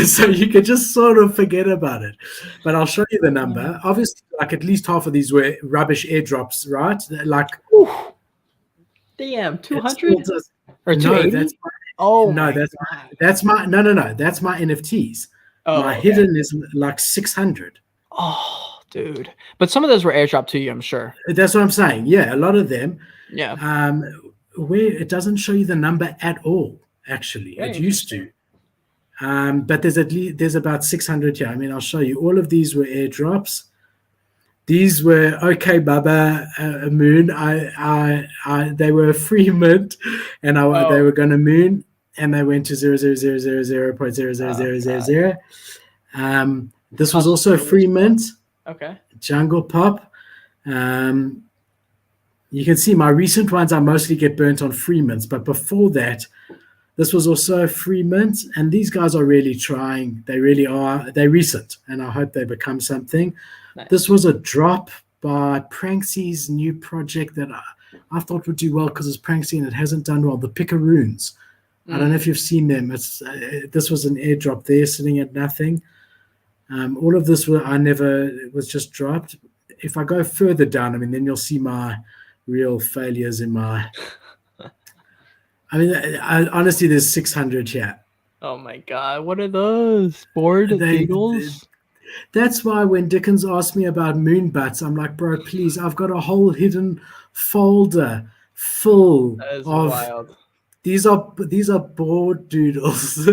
[SPEAKER 1] so you can just sort of forget about it. But I'll show you the number. Obviously, like at least half of these were rubbish airdrops, right? Like,
[SPEAKER 2] damn, 200 or 280?
[SPEAKER 1] That's my NFTs. My hidden is like 600.
[SPEAKER 2] Oh, dude. But some of those were airdropped to you, I'm sure.
[SPEAKER 1] That's what I'm saying. Yeah, a lot of them.
[SPEAKER 2] Yeah.
[SPEAKER 1] Where it doesn't show you the number at all, actually. It used to. But there's about 600 here. I mean, I'll show you. All of these were airdrops. These were okay, Baba Moon. They were a free mint, and they were going to moon, and they went to 0.000000. This was also a free mint.
[SPEAKER 2] Okay.
[SPEAKER 1] Jungle Pop. You can see my recent ones, I mostly get burnt on free mints, but before that, this was also a free mint, and these guys are really trying. They really are. They're recent, and I hope they become something. Nice. This was a drop by Pranksy's new project that I thought would do well because it's Pranksy and it hasn't done well. The Picaroons. I don't know if you've seen them. This was an airdrop there sitting at nothing. All of this was just dropped. If I go further down, then you'll see my real failures in my. Honestly, there's 600 here.
[SPEAKER 2] Oh my God, what are those? Bored doodles?
[SPEAKER 1] That's why when Dickens asked me about moon butts, I'm like, bro, please, I've got a whole hidden folder full of
[SPEAKER 2] wild.
[SPEAKER 1] These are bored doodles.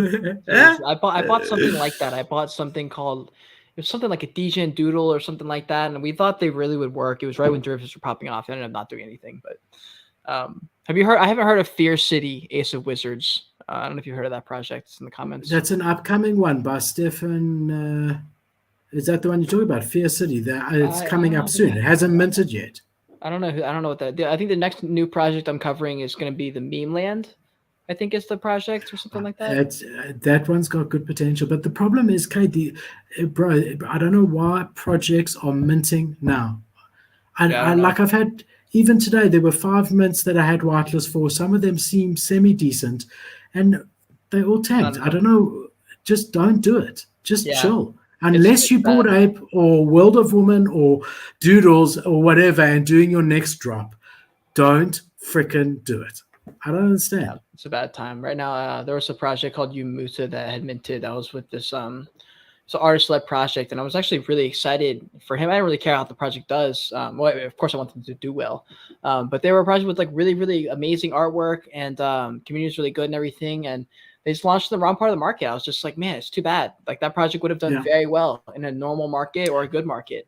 [SPEAKER 2] Yes, I bought something like that. I bought something called, it was something like a Degen doodle or something like that, and we thought they really would work. It was right when derivatives were popping off. I ended up not doing anything. But have you heard? I haven't heard of Fear City, Ace of Wizards. I don't know if you heard of that project. It's in the comments.
[SPEAKER 1] That's an upcoming one by Stefan. Is that the one you're talking about? Fear City. It's coming up soon. It hasn't minted yet.
[SPEAKER 2] I don't know what that. I think the next new project I'm covering is going to be the Meme Land. I think it's the project or something like that.
[SPEAKER 1] That one's got good potential, but the problem is, Cade, bro, I don't know why projects are minting now. I've had, even today, there were 5 mints that I had whitelist for. Some of them seem semi-decent, and they all tanked. I don't know. Just don't do it. Just chill. Unless you bought Ape or World of Woman or Doodles or whatever and doing your next drop, don't frickin' do it. I don't understand.
[SPEAKER 2] Yeah, it's a bad time. Right now, there was a project called Umuta that had minted. I was with this it's an artist-led project, and I was actually really excited for him. I didn't really care how the project does. Well, of course, I want them to do well. But they were a project with like really, really amazing artwork, and community was really good and everything. And they just launched in the wrong part of the market. I was just like, man, it's too bad. Like that project would have done very well in a normal market or a good market.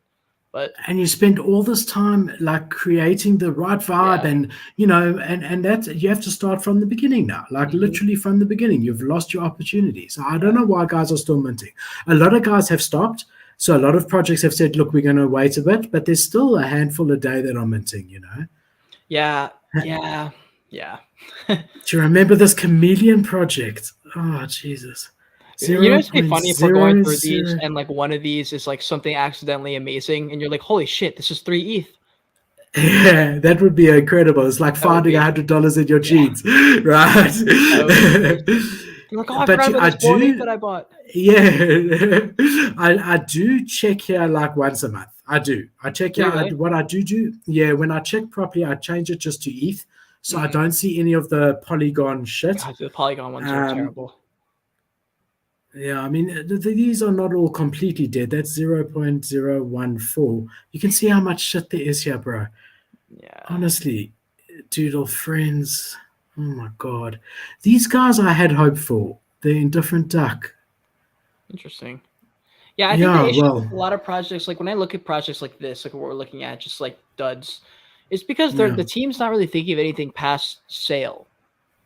[SPEAKER 1] And you spend all this time like creating the right vibe, and and that you have to start from the beginning now, like literally from the beginning. You've lost your opportunity. So I don't know why guys are still minting. A lot of guys have stopped. So a lot of projects have said, look, we're going to wait a bit, but there's still a handful a day that are minting,
[SPEAKER 2] Yeah.
[SPEAKER 1] Do you remember this Chameleon project? Oh, Jesus.
[SPEAKER 2] It's pretty funny if we're going through these and like one of these is like something accidentally amazing and you're like, holy shit, this is 3 ETH.
[SPEAKER 1] Yeah, that would be incredible. It's like finding $100 in your jeans, right?
[SPEAKER 2] You're like, oh, I forgot about this 4 ETH that I bought.
[SPEAKER 1] Yeah, I do check here like once a month. I do. I check here.
[SPEAKER 2] Right?
[SPEAKER 1] What I do. Yeah, when I check properly, I change it just to ETH, so I don't see any of the Polygon shit.
[SPEAKER 2] God, the Polygon ones are terrible.
[SPEAKER 1] Yeah, these are not all completely dead. That's 0.014. You can see how much shit there is here, bro.
[SPEAKER 2] Yeah.
[SPEAKER 1] Honestly, Doodle friends. Oh my God. These guys I had hope for. They're in different duck.
[SPEAKER 2] Interesting. Yeah, I think the issue with a lot of projects, like when I look at projects like this, like what we're looking at, just like duds, it's because the team's not really thinking of anything past sale.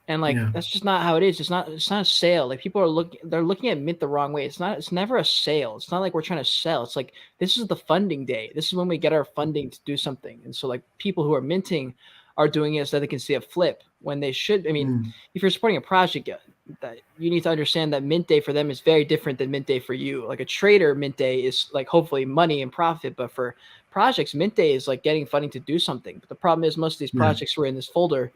[SPEAKER 2] And like that's just not how it is. It's not a sale. Like people are looking at mint the wrong way. It's never a sale. It's not like we're trying to sell. It's like this is the funding day. This is when we get our funding to do something. And so like people who are minting are doing it so that they can see a flip when they should. If you're supporting a project, that you need to understand that mint day for them is very different than mint day for you. Like a trader, mint day is like hopefully money and profit, but for projects, mint day is like getting funding to do something. But the problem is most of these projects were in this folder.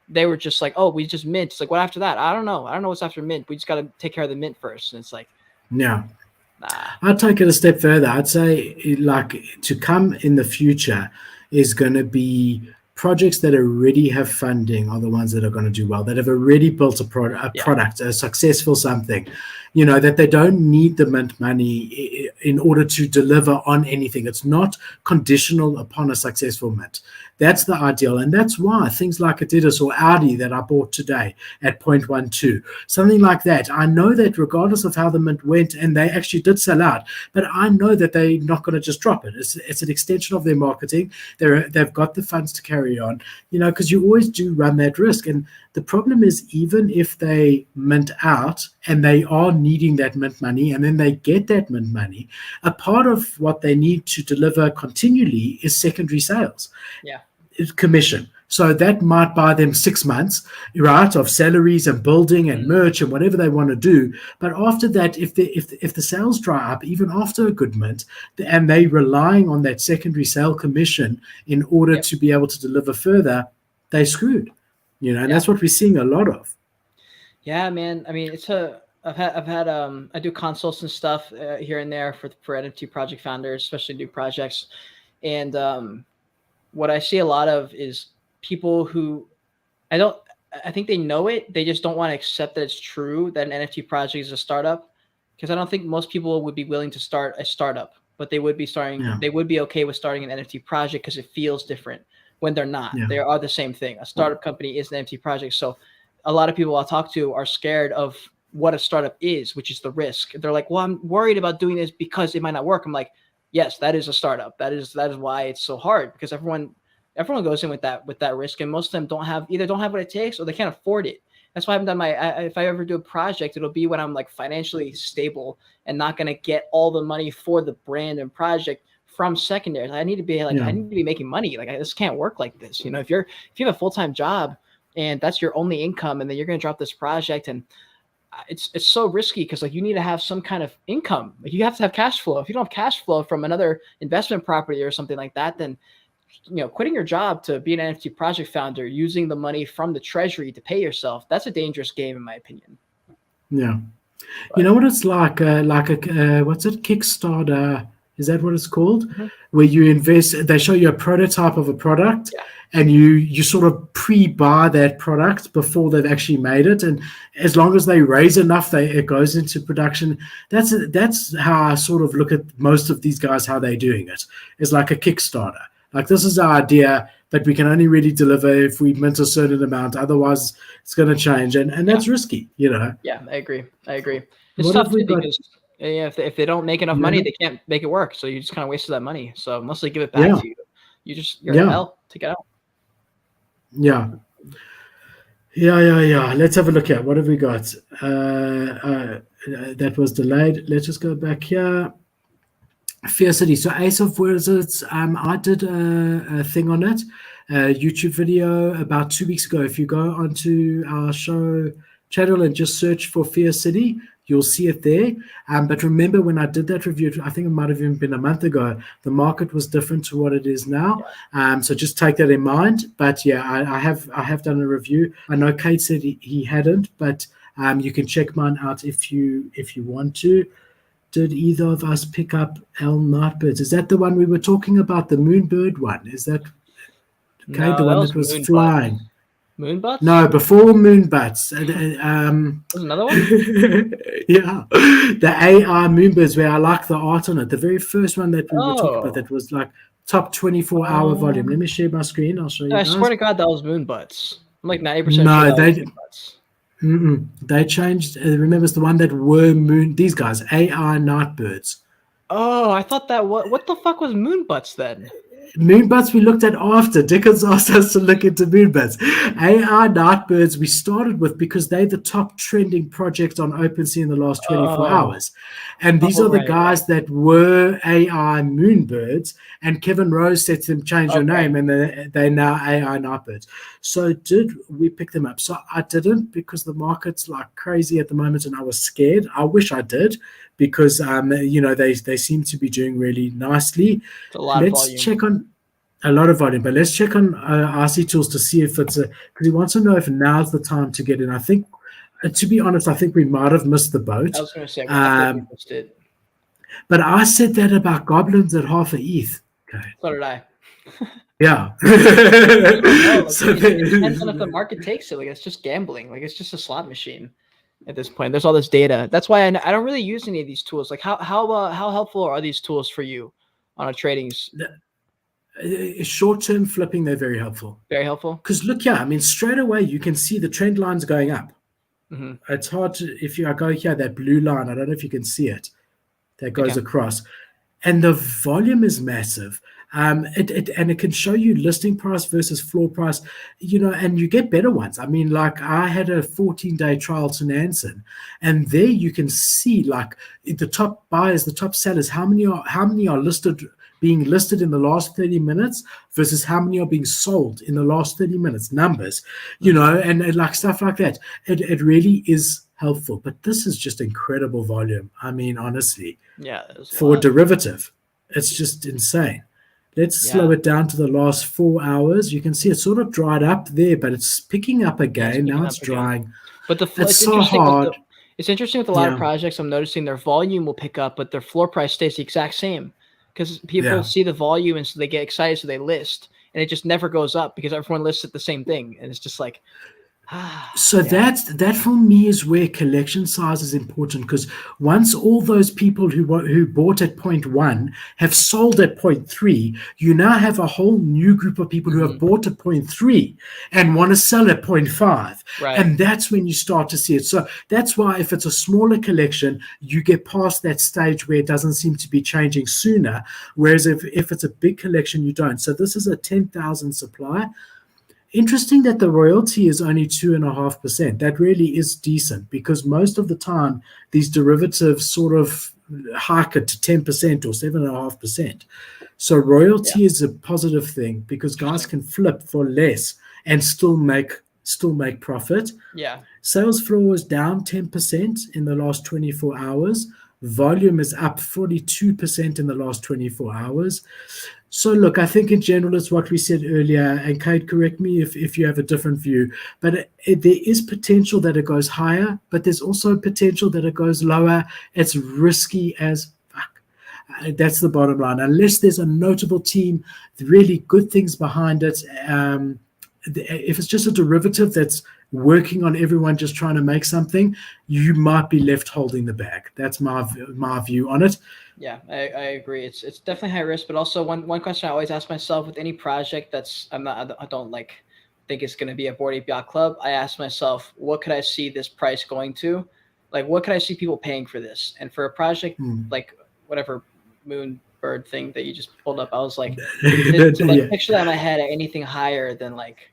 [SPEAKER 2] They were just like, oh, we just mint. It's like, what after that? I don't know. I don't know what's after mint. We just got to take care of the mint first. And it's like,
[SPEAKER 1] nah. I'd take it a step further. I'd say like to come in the future is going to be projects that already have funding are the ones that are going to do well, that have already built a product, a successful something, that they don't need the mint money in order to deliver on anything. It's not conditional upon a successful mint. That's the ideal. And that's why things like Adidas or Audi that I bought today at 0.12, something like that, I know that regardless of how the mint went, and they actually did sell out, but I know that they're not going to just drop it. It's an extension of their marketing. They've got the funds to carry on, because you always do run that risk. And the problem is, even if they mint out and they are needing that mint money, and then they get that mint money, a part of what they need to deliver continually is secondary sales.
[SPEAKER 2] Yeah.
[SPEAKER 1] Commission. So that might buy them 6 months, right, of salaries and building and merch and whatever they want to do. But after that, if the sales dry up, even after a good mint, and they relying on that secondary sale commission in order to be able to deliver further, they screwed. And that's what we're seeing a lot of.
[SPEAKER 2] Yeah, man. I mean, I do consults and stuff here and there for NFT project founders, especially new projects, and what I see a lot of is people who I think they know it. They just don't want to accept that it's true that an NFT project is a startup, because I don't think most people would be willing to start a startup, but they would be They would be okay with starting an NFT project because it feels different when they're not. Yeah. They are the same thing. A startup company is an NFT project. So a lot of people I talk to are scared of what a startup is, which is the risk. They're like, well, I'm worried about doing this because it might not work. I'm like, yes, that is a startup. That is why it's so hard, because everyone goes in with that risk, and most of them don't have what it takes, or they can't afford it. That's why I haven't done if I ever do a project, it'll be when I'm like financially stable and not going to get all the money for the brand and project from secondaries. I need to be I need to be making money. Like, this can't work like this. If you have a full-time job and that's your only income, and then you're going to drop this project, and it's so risky, because like you need to have some kind of income. Like, you have to have cash flow. If you don't have cash flow from another investment property or something like that, then quitting your job to be an NFT project founder, using the money from the treasury to pay yourself, that's a dangerous game, in my opinion.
[SPEAKER 1] Yeah. But, what it's like a what's it, Kickstarter, is that what it's called? Mm-hmm. Where you invest, they show you a prototype of a product, and you sort of pre-buy that product before they've actually made it, and as long as they raise enough, it goes into production. That's how I sort of look at most of these guys, how they're doing it. It's like a Kickstarter. Like, this is our idea, but we can only really deliver if we mint a certain amount. Otherwise, it's going to change, and that's risky, Yeah,
[SPEAKER 2] I agree. It's tough too, because if they don't make enough money, they can't make it work. So you just kind of wasted that money. So unless they give it back to you, you're hell. Take it out.
[SPEAKER 1] Yeah. Let's have a look at what have we got. That was delayed. Let's just go back here. Fear City. So Ace of Wizards, I did a thing on it, a YouTube video about 2 weeks ago. If you go onto our show channel and just search for Fear City, you'll see it there. But remember, when I did that review, I think it might have even been a month ago, the market was different to what it is now. So just take that in mind. But yeah, I have done a review. I know Cade said he hadn't, but you can check mine out if you want to. Did either of us pick up L Nightbirds? Is that the one we were talking about, the Moonbird one? Is that
[SPEAKER 2] no,
[SPEAKER 1] the one that was flying?
[SPEAKER 2] Moonbutts?
[SPEAKER 1] No, before Moonbutts.
[SPEAKER 2] There's another one?
[SPEAKER 1] Yeah. The AI Moonbirds, where I like the art on it. The very first one that we were talking about, that was like top 24-hour volume. Let me share my screen. I'll show you guys.
[SPEAKER 2] I swear to God, that was Moonbutts. I'm like 90% sure
[SPEAKER 1] that
[SPEAKER 2] was Moonbutts.
[SPEAKER 1] They changed. Remember, it's the one that were these guys, AI Nightbirds.
[SPEAKER 2] Oh, I thought that what the fuck was Moonbutts then?
[SPEAKER 1] Moonbutts we looked at after. Dickens asked us to look into Moonbutts. AI Nightbirds we started with because they're the top trending project on OpenSea in the last 24 hours. And these are the guys that were AI Moonbirds, and Kevin Rose said to them, change your name, and they're now AI Nightbirds. So did we pick them up? So I didn't, because the market's like crazy at the moment and I was scared. I wish I did, because they seem to be doing really nicely.
[SPEAKER 2] It's a lot of volume.
[SPEAKER 1] Check on a lot of volume, but let's check on RC Tools to see if it's because he wants to know if now's the time to get in. I think, to be honest, I think we might have missed the boat.
[SPEAKER 2] I was going to say we missed it.
[SPEAKER 1] But I said that about goblins at half a ETH. Okay.
[SPEAKER 2] So did I.
[SPEAKER 1] Yeah.
[SPEAKER 2] So it depends on if the market takes it. Like, it's just gambling. Like, it's just a slot machine at this point. There's all this data. That's why I don't really use any of these tools. Like, how helpful are these tools for you on a trading?
[SPEAKER 1] Short-term flipping, they're very helpful.
[SPEAKER 2] Very helpful.
[SPEAKER 1] Because look here, I mean, straight away you can see the trend lines going up.
[SPEAKER 2] Mm-hmm.
[SPEAKER 1] It's hard to, if I go here, that blue line, I don't know if you can see it, that goes across. And the volume is massive. It can show you listing price versus floor price, and you get better ones. I mean, like I had a 14-day trial to Nansen, and there you can see like the top buyers, the top sellers, how many are being listed in the last 30 minutes versus how many are being sold in the last 30 minutes, numbers, and like stuff like that. It really is helpful, but this is just incredible volume. I mean, honestly, for a derivative, it's just insane. Let's slow it down to the last 4 hours. You can see it sort of dried up there, but it's picking up again. Now it's drying.
[SPEAKER 2] But it's so hard. It's interesting with a lot of projects. I'm noticing their volume will pick up, but their floor price stays the exact same because people see the volume and so they get excited, so they list, and it just never goes up because everyone lists at the same thing, and it's just like.
[SPEAKER 1] So that for me is where collection size is important, because once all those people who bought at 0.1 have sold at 0.3, you now have a whole new group of people who have bought at 0.3 and want to sell at 0.5.
[SPEAKER 2] Right.
[SPEAKER 1] And that's when you start to see it. So that's why if it's a smaller collection, you get past that stage where it doesn't seem to be changing sooner. Whereas if it's a big collection, you don't. So this is a 10,000 supply. Interesting that the royalty is only 2.5%. That really is decent, because most of the time these derivatives sort of hike it to 10% or 7.5%. So royalty is a positive thing, because guys can flip for less and still make profit.
[SPEAKER 2] Yeah.
[SPEAKER 1] Sales floor is down 10% in the last 24 hours. Volume is up 42% in the last 24 hours. So look, I think in general it's what we said earlier, and Cade, correct me if you have a different view, but there is potential that it goes higher, but there's also potential that it goes lower. It's risky as fuck. That's the bottom line. Unless there's a notable team, really good things behind it. If it's just a derivative that's working on everyone just trying to make something, you might be left holding the bag. That's my view on it.
[SPEAKER 2] Yeah, I agree. It's definitely high risk, but also one question I always ask myself with any project I don't think it's going to be a Bored Ape Yacht Club. I ask myself, what could I see this price going to? Like, what could I see people paying for this? And for a project like whatever Moonbird thing that you just pulled up, I was like, picture that in my head at anything higher than like.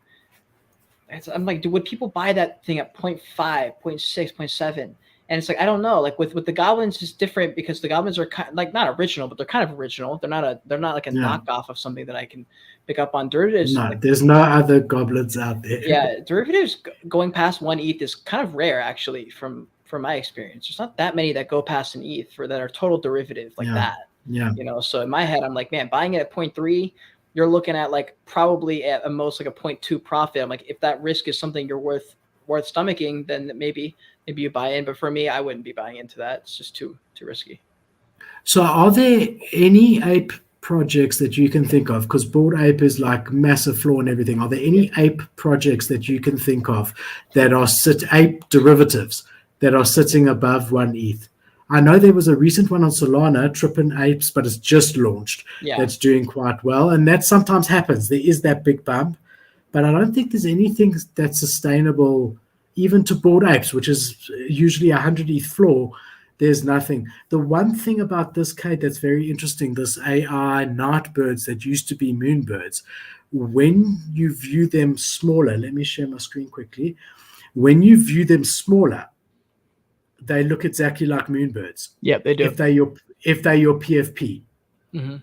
[SPEAKER 2] I'm like, would people buy that thing at 0.5, 0.6, 0.7? And it's like, I don't know. Like with the goblins, it's different because the goblins are kind of, like, not original, but they're kind of original. They're not like a knockoff of something that I can pick up on. Derivatives.
[SPEAKER 1] No, there's no other goblins out there.
[SPEAKER 2] Yeah, derivatives going past 1 ETH is kind of rare, actually, from my experience. There's not that many that go past an ETH that are total derivative like that.
[SPEAKER 1] Yeah.
[SPEAKER 2] So in my head, I'm like, man, buying it at 0.3, you're looking at like probably at most like a 0.2 profit. I'm like, if that risk is something you're worth stomaching, then maybe you buy in. But for me, I wouldn't be buying into that. It's just too risky.
[SPEAKER 1] So are there any ape projects that you can think of? Because Bored Ape is like massive floor and everything. Are there any ape projects that you can think of that are ape derivatives that are sitting above 1 ETH? I know there was a recent one on Solana, Trippin Apes, but it's just launched.
[SPEAKER 2] Yeah.
[SPEAKER 1] That's doing quite well. And that sometimes happens. There is that big bump. But I don't think there's anything that's sustainable, even to Bored Apes, which is usually 100 ETH floor. There's nothing. The one thing about this, Cade, that's very interesting, this AI nightbirds that used to be moonbirds, when you view them smaller, let me share my screen quickly. When you view them smaller, they look exactly like moonbirds.
[SPEAKER 2] Yeah, they do.
[SPEAKER 1] If they're your PFP.
[SPEAKER 2] Mm-hmm.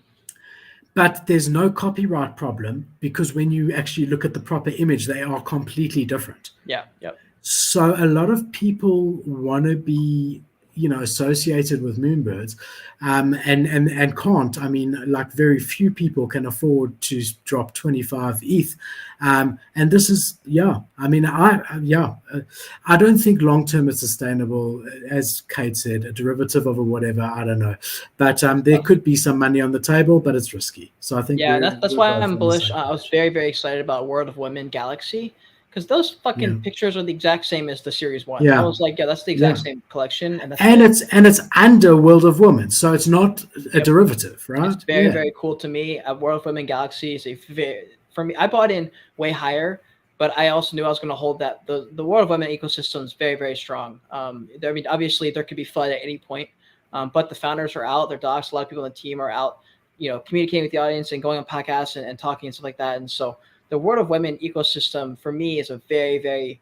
[SPEAKER 1] But there's no copyright problem, because when you actually look at the proper image, they are completely different.
[SPEAKER 2] Yeah. Yep.
[SPEAKER 1] So a lot of people want to be, associated with moonbirds, and can't. I mean, like, very few people can afford to drop 25 ETH. And this is, I mean, I don't think long-term it's sustainable, as Cade said, a derivative of a whatever, I don't know. But there could be some money on the table, but it's risky. So I think
[SPEAKER 2] that's why I'm bullish. I was very, very excited about World of Women Galaxy, because those fucking pictures are the exact same as the series 1.
[SPEAKER 1] Yeah.
[SPEAKER 2] I was like, yeah, that's the exact same collection,
[SPEAKER 1] and it's under World of Women, so it's not a derivative, right?
[SPEAKER 2] It's very cool to me. World of Women Galaxy is for me. I bought in way higher, but I also knew I was going to hold that the World of Women ecosystem is very strong. I mean, obviously there could be flood at any point, but the founders are out. Their docs, a lot of people on the team are out, communicating with the audience and going on podcasts and talking and stuff like that. And so the World of Women ecosystem for me is a very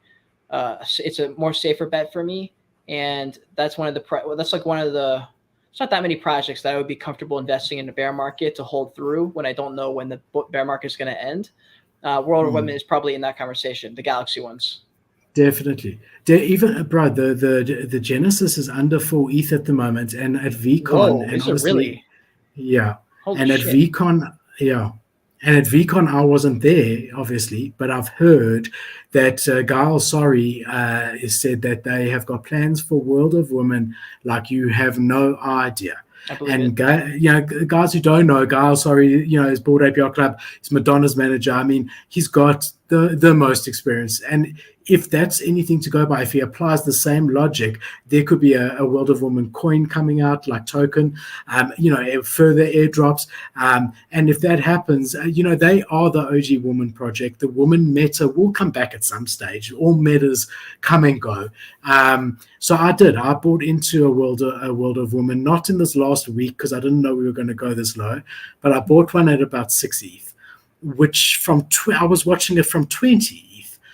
[SPEAKER 2] it's a more safer bet for me, and that's one of the it's not that many projects that I would be comfortable investing in the bear market to hold through when I don't know when the bear market is going to end. World of Women is probably in that conversation, the Galaxy ones.
[SPEAKER 1] Definitely. Even, bro, the Genesis is under 4 ETH at the moment, and at VCon.
[SPEAKER 2] Whoa,
[SPEAKER 1] and
[SPEAKER 2] is it really?
[SPEAKER 1] Yeah.
[SPEAKER 2] Holy
[SPEAKER 1] and at
[SPEAKER 2] shit.
[SPEAKER 1] VCon, yeah. And at VCon, I wasn't there, obviously, but I've heard that Gail Sorry has said that they have got plans for World of Women like you have no idea. And guys who don't know, Gail Sorry, is Bored Ape Yacht Club, he's Madonna's manager. I mean, he's got the most experience. And if that's anything to go by, if he applies the same logic, there could be a World of Women coin coming out, like token, further airdrops. And if that happens, they are the OG woman project. The woman meta will come back at some stage. All metas come and go. So I bought into a World of Women, not in this last week because I didn't know we were going to go this low, but I bought one at about 6 ETH, which I was watching it from 20 ETH.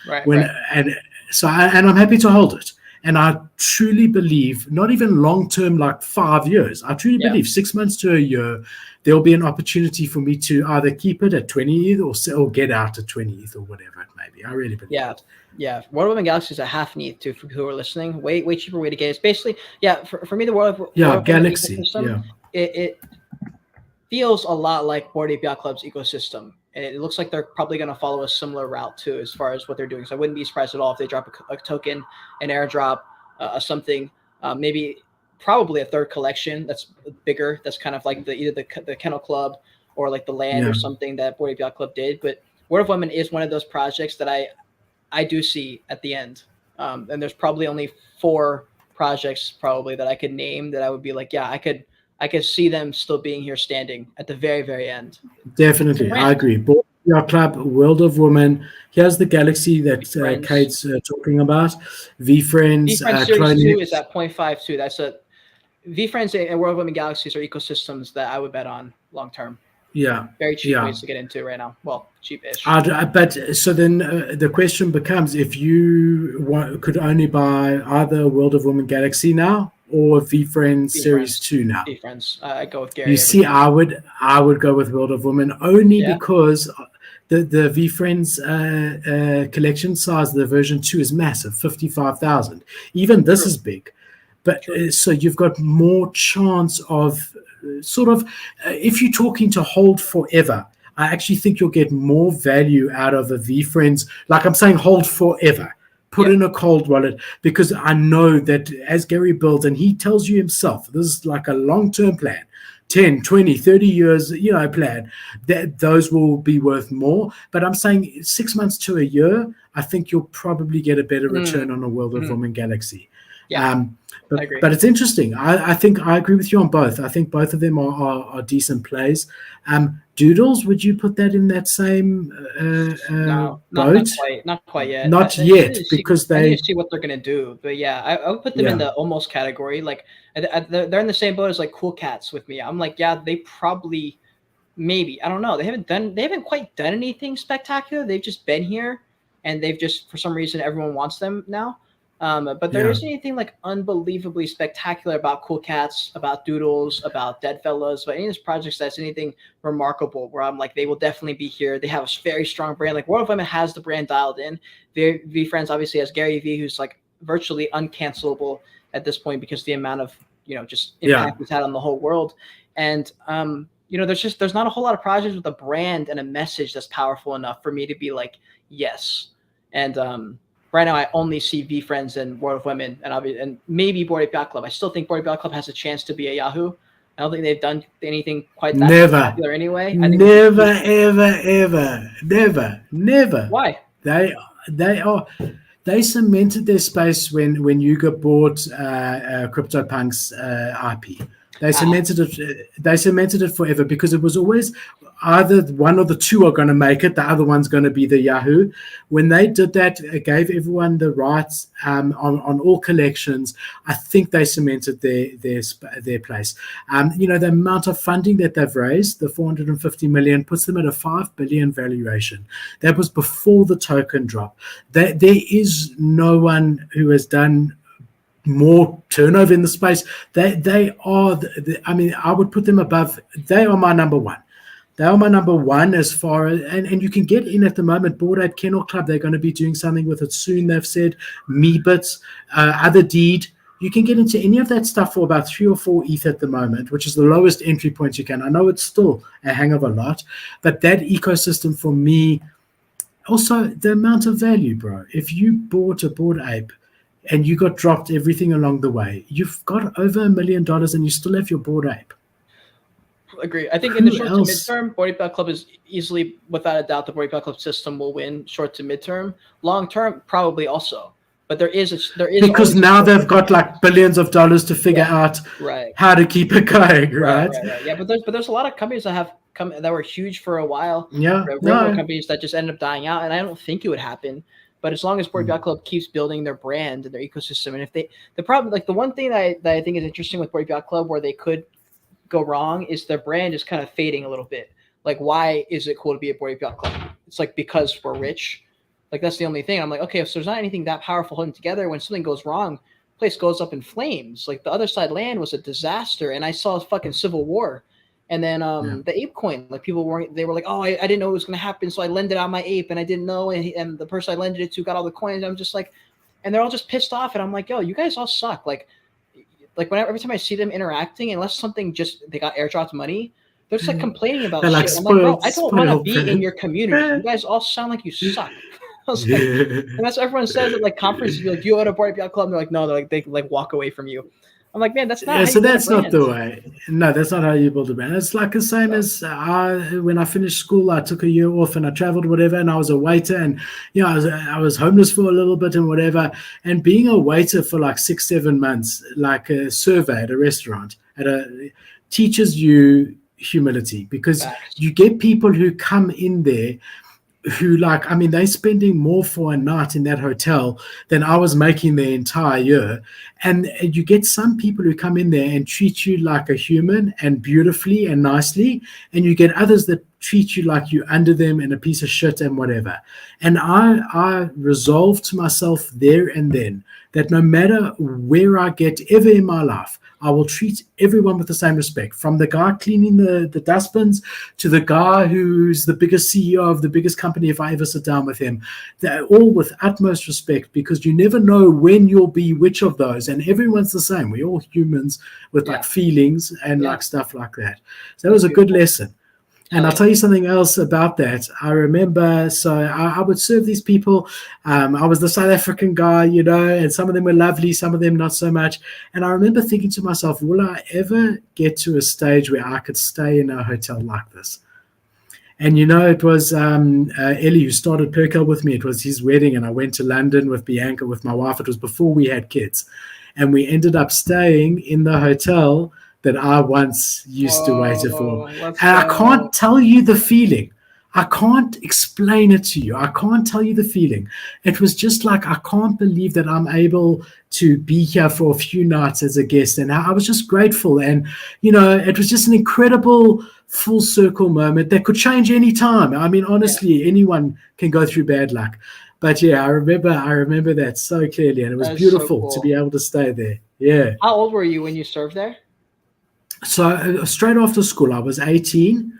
[SPEAKER 2] Right.
[SPEAKER 1] And so I'm happy to hold it. And I truly believe, not even long term, like 5 years, I truly believe 6 months to a year, there'll be an opportunity for me to either keep it at 20 ETH or get out at 20 ETH or whatever it may be. I really believe it.
[SPEAKER 2] Yeah. World of Women Galaxy is a half ETH too, for who are listening. Way cheaper way to get it. It's basically, for me, the World of
[SPEAKER 1] Galaxy.
[SPEAKER 2] Ecosystem, it feels a lot like Bored Ape Yacht Club's ecosystem. And it looks like they're probably going to follow a similar route too, as far as what they're doing. So I wouldn't be surprised at all if they drop a token, an airdrop, something, probably a third collection that's bigger. That's kind of like either the Kennel Club or like the land or something that Bored Ape Yacht Club did. But World of Women is one of those projects that I do see at the end. And there's probably only 4 projects probably that I could name that I would be like, yeah, I could see them still being here standing at the very end.
[SPEAKER 1] Definitely. I agree. Bored Ape Yacht Club, World of Women. Here's the Galaxy that Cade's talking about. VFriends.
[SPEAKER 2] VFriends Series 2 is at 0.52. That's VFriends and World of Women Galaxies are ecosystems that I would bet on long term.
[SPEAKER 1] Yeah.
[SPEAKER 2] Very cheap ways to get into right now. Well, cheap-ish.
[SPEAKER 1] But so then the question becomes, if you could only buy either World of Women Galaxy now or VFriends Series 2 now.
[SPEAKER 2] VFriends. I go with Gary.
[SPEAKER 1] You see, I would go with World of Women only because the VFriends collection size, the version 2 is massive, 55,000. Even this is big. But so you've got more chance of sort of, if you're talking to hold forever, I actually think you'll get more value out of a VFriends. Like I'm saying, hold forever. Put in a cold wallet, because I know that as Gary builds, and he tells you himself, this is like a long-term plan, 10, 20, 30 years, plan, that those will be worth more. But I'm saying 6 months to a year, I think you'll probably get a better return on a World of Women Galaxy. But it's interesting. I think I agree with you on both. I think both of them are decent plays. Doodles, would you put that in that same
[SPEAKER 2] no,
[SPEAKER 1] boat?
[SPEAKER 2] Not quite yet.
[SPEAKER 1] Not yet, because
[SPEAKER 2] I need to see what they're gonna do. But I would put them in the almost category. Like they're in the same boat as like Cool Cats with me. I'm like, they probably, maybe, I don't know. They haven't quite done anything spectacular. They've just been here, and they've just, for some reason, everyone wants them now. But there isn't anything like unbelievably spectacular about Cool Cats, about Doodles, about Dead Fellas, but any of these projects that's anything remarkable where I'm like, they will definitely be here. They have a very strong brand. Like World of Women has the brand dialed in. VFriends obviously has Gary V, who's like virtually uncancelable at this point because the amount of just impact he's had on the whole world. And there's not a whole lot of projects with a brand and a message that's powerful enough for me to be like, yes. And right now, I only see VFriends and World of Women, and maybe Bored Ape Yacht Club. I still think Bored Ape Yacht Club has a chance to be a Yahoo. I don't think they've done anything quite that popular anyway.
[SPEAKER 1] Never, ever.
[SPEAKER 2] Why?
[SPEAKER 1] They are. They cemented their space when Yuga bought CryptoPunk's IP. They cemented it. They cemented it forever because it was always either one or the two are going to make it. The other one's going to be the Yahoo. When they did that, it gave everyone the rights on all collections. I think they cemented their place. The amount of funding that they've raised, the 450 million, puts them at a 5 billion valuation. That was before the token drop. There is no one who has done more turnover in the space. They are. I would put them above. They are my number one. They are my number one as far as, and you can get in at the moment. Bored Ape Kennel Club, they're going to be doing something with it soon, they've said. Meebits, Other Deed. You can get into any of that stuff for about 3 or 4 ETH at the moment, which is the lowest entry point you can. I know it's still a hang of a lot, but that ecosystem for me, also the amount of value, bro. If you bought a Bored Ape and you got dropped everything along the way, you've got over $1 million and you still have your Bored Ape.
[SPEAKER 2] Agree. I think in the short to midterm, Bored Ape Yacht Club is easily, without a doubt, the Bored Ape Yacht Club system will win short to midterm. Long term, probably also. But there is
[SPEAKER 1] because now they've got like billions of dollars to figure out how to keep it going, right?
[SPEAKER 2] Yeah, but there's a lot of companies that have come that were huge for a while.
[SPEAKER 1] Yeah,
[SPEAKER 2] companies that just ended up dying out, and I don't think it would happen. But as long as Bored Ape Yacht Club keeps building their brand and their ecosystem, and if the problem, like the one thing that I think is interesting with Bored Ape Yacht Club, where they could go wrong, is their brand is kind of fading a little bit. Like, why is it cool to be a Bored Ape Yacht Club? It's like because we're rich. Like, that's the only thing. I'm like, okay, if there's not anything that powerful holding together, when something goes wrong, the place goes up in flames. Like, the Other Side Land was a disaster, and I saw a fucking civil war. And then the ape coin, like, people were like, oh, I didn't know it was going to happen, so I lended out my ape, and I didn't know, and the person I lended it to got all the coins. I'm just like, and they're all just pissed off, and I'm like, yo, you guys all suck. Like every time I see them interacting, unless something they got airdropped money, they're just like complaining about shit.
[SPEAKER 1] Like,
[SPEAKER 2] I'm like, bro, I don't want to be in your community. You guys all sound like you suck. I was like, and that's what everyone says at like conferences. Be like, you own a Bored Ape Yacht Club. And they're like, no, they walk away from you. I'm like, man, that's not.
[SPEAKER 1] Yeah, so that's not the way. No, that's not how you build a brand. It's like the same as when I finished school, I took a year off and I traveled, whatever, and I was a waiter, and I was homeless for a little bit and whatever. And being a waiter for like 6-7 months, like a survey at a restaurant, teaches you humility, because you get people who come in there who, like, I mean, they're spending more for a night in that hotel than I was making the entire year. And you get some people who come in there and treat you like a human and beautifully and nicely. And you get others that treat you like you're under them and a piece of shit and whatever. And I resolved to myself there and then that no matter where I get ever in my life, I will treat everyone with the same respect, from the guy cleaning the dustbins to the guy who's the biggest CEO of the biggest company if I ever sit down with him. They're all with utmost respect, because you never know when you'll be which of those, and everyone's the same. We're all humans with like feelings and like stuff like that. So that was a good lesson. And I'll tell you something else about that. I remember, so I would serve these people. I was the South African guy, and some of them were lovely, some of them not so much. And I remember thinking to myself, will I ever get to a stage where I could stay in a hotel like this? And, it was Ellie who started Perkel with me. It was his wedding, and I went to London with Bianca, with my wife. It was before we had kids. And we ended up staying in the hotel that I once used to wait for. And I can't tell you the feeling. I can't explain it to you. I can't tell you the feeling. It was just like, I can't believe that I'm able to be here for a few nights as a guest. And I was just grateful. And, it was just an incredible full circle moment that could change any time. I mean, honestly, anyone can go through bad luck. But yeah, I remember that so clearly. And it was beautiful to be able to stay there. Yeah.
[SPEAKER 2] How old were you when you served there?
[SPEAKER 1] So straight after school, I was 18.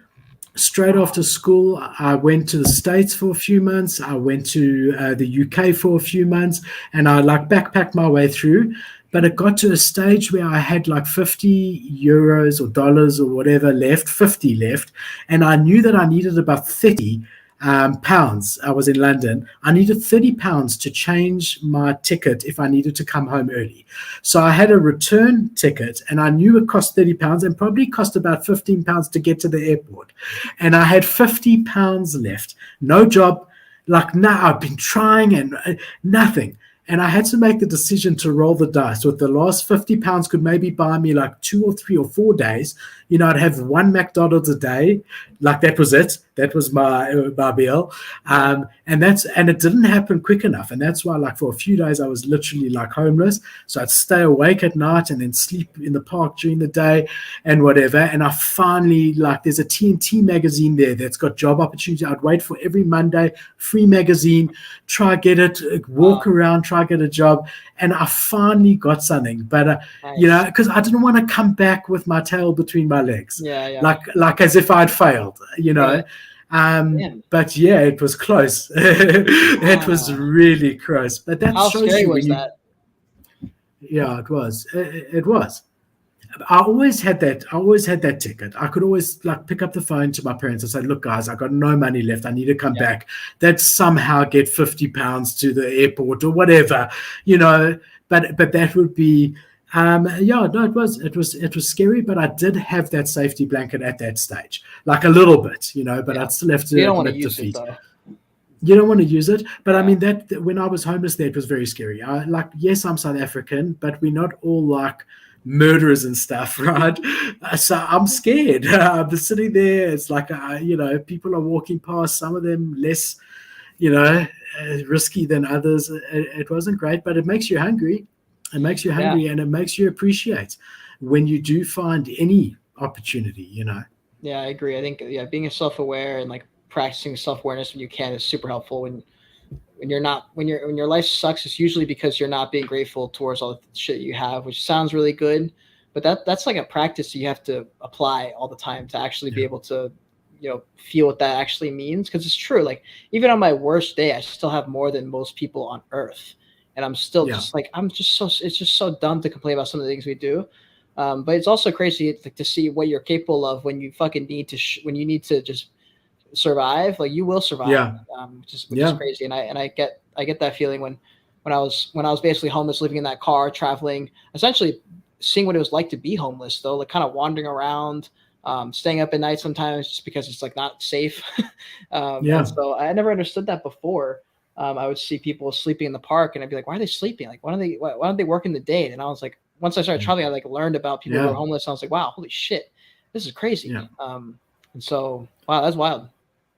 [SPEAKER 1] Straight after school, I went to the States for a few months. I went to the UK for a few months, and I backpacked my way through. But it got to a stage where I had like 50 euros or dollars or whatever left, 50 left. And I knew that I needed about 30 pounds. I was in London. I needed 30 pounds to change my ticket if I needed to come home early. So I had a return ticket, and I knew it cost 30 pounds and probably cost about 15 pounds to get to the airport. And I had 50 pounds left. No job, Like, no, I've been trying and nothing. And I had to make the decision to roll the dice. With the last £50 could maybe buy me like 2 or 3 or 4 days. I'd have one McDonald's a day. Like, that was it. That was my bill. And it didn't happen quick enough. And that's why, like, for a few days, I was literally like homeless. So I'd stay awake at night and then sleep in the park during the day and whatever. And I finally, like, there's a TNT magazine there that's got job opportunity. I'd wait for every Monday, free magazine, try get it, walk around, try get a job. And I finally got something. But,
[SPEAKER 2] nice.
[SPEAKER 1] because I didn't want to come back with my tail between my legs.
[SPEAKER 2] Yeah.
[SPEAKER 1] Like as if I'd failed,
[SPEAKER 2] Right.
[SPEAKER 1] But yeah, it was close. It was really close. But that
[SPEAKER 2] how
[SPEAKER 1] shows
[SPEAKER 2] scary
[SPEAKER 1] you
[SPEAKER 2] was that?
[SPEAKER 1] Yeah, it was. It was. I always had that ticket. I could always like pick up the phone to my parents and say, "Look, guys, I got no money left. I need to come back." That somehow get £50 to the airport or whatever, But that would be, it was scary. But I did have that safety blanket at that stage, like a little bit, But I'd still have to admit defeat. You don't want to use it, but I mean that when I was homeless there, it was very scary. Yes, I'm South African, but we're not all like murderers and stuff, right? So I'm scared. I'm sitting there. It's like, people are walking past, some of them less, risky than others. It wasn't great, but it makes you hungry. It makes you hungry and it makes you appreciate when you do find any opportunity,
[SPEAKER 2] Yeah, I agree. I think, being self-aware and like practicing self-awareness when you can is super helpful. When your life sucks, it's usually because you're not being grateful towards all the shit you have, which sounds really good, but that's like a practice you have to apply all the time to actually be able to, feel what that actually means. Because it's true. Like, even on my worst day, I still have more than most people on earth, and I'm still just like, it's just so dumb to complain about some of the things we do. But it's also crazy to see what you're capable of when you fucking need to when you need to just survive. Like, you will survive. Which is crazy. And I get that feeling when I was basically homeless, living in that car, traveling, essentially seeing what it was like to be homeless, though, like kind of wandering around, staying up at night sometimes just because it's like not safe. And so I never understood that before. I would see people sleeping in the park and I'd be like, why are they sleeping? Like, why don't they work in the day? And I was like, once I started traveling, I like learned about people who are homeless. And I was like, wow, holy shit, this is crazy. And so, wow, that's wild.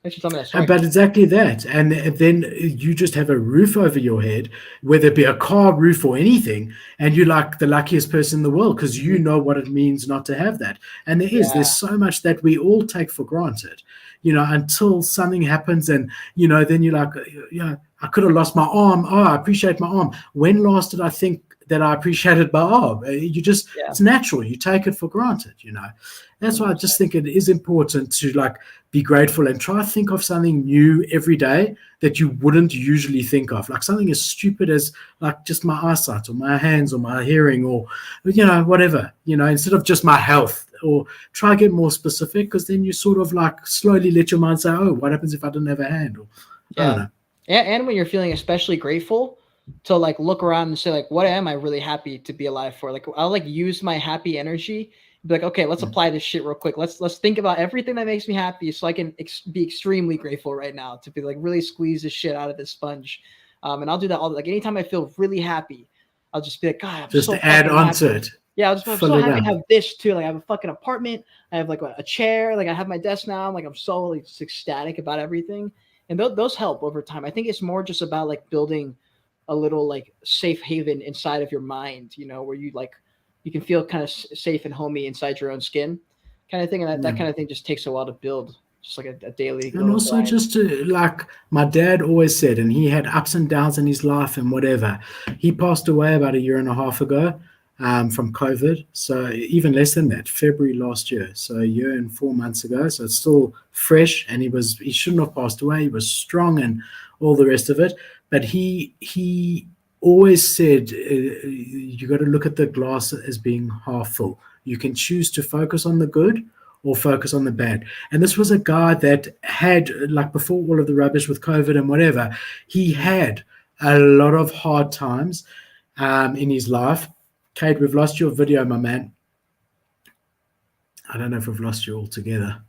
[SPEAKER 2] Thanks for telling me that story.
[SPEAKER 1] But exactly that. And then you just have a roof over your head, whether it be a car roof or anything, and you're like the luckiest person in the world because you know what it means not to have that. And there's so much that we all take for granted, until something happens and, then you're like, I could have lost my arm. Oh, I appreciate my arm. When last did I think that I appreciated my arm? It's natural. You take it for granted, That's why I just think it is important to like be grateful and try to think of something new every day that you wouldn't usually think of. Like something as stupid as like just my eyesight or my hands or my hearing or, whatever, instead of just my health, or try to get more specific, because then you sort of like slowly let your mind say, oh, what happens if I didn't have a hand? Or, I don't know.
[SPEAKER 2] And when you're feeling especially grateful, to like look around and say like, what am I really happy to be alive for? Like, I'll like use my happy energy, be like, okay, let's apply this shit real quick. Let's think about everything that makes me happy, so I can be extremely grateful right now, to be like really squeeze the shit out of this sponge. And I'll do that like anytime I feel really happy, I'll just be like, God, I'm
[SPEAKER 1] just
[SPEAKER 2] so
[SPEAKER 1] to add on to it.
[SPEAKER 2] Yeah, I'm so happy to have this too. Like, I have a fucking apartment. I have like a chair. Like, I have my desk now. I'm so like ecstatic about everything. And those help over time. I think it's more just about like building a little like safe haven inside of your mind, where you like, you can feel kind of safe and homey inside your own skin kind of thing. And that kind of thing just takes a while to build, just like a daily.
[SPEAKER 1] And also grind. Just to, like my dad always said, and he had ups and downs in his life and whatever. He passed away about 1.5 years ago from COVID. So even less than that, February last year. So 1 year and 4 months ago. So it's still fresh, and he shouldn't have passed away. He was strong and all the rest of it. But he always said, you got to look at the glass as being half full. You can choose to focus on the good or focus on the bad. And this was a guy that had, like before all of the rubbish with COVID and whatever, he had a lot of hard times in his life. Cade, we've lost your video, my man. I don't know if we've lost you altogether.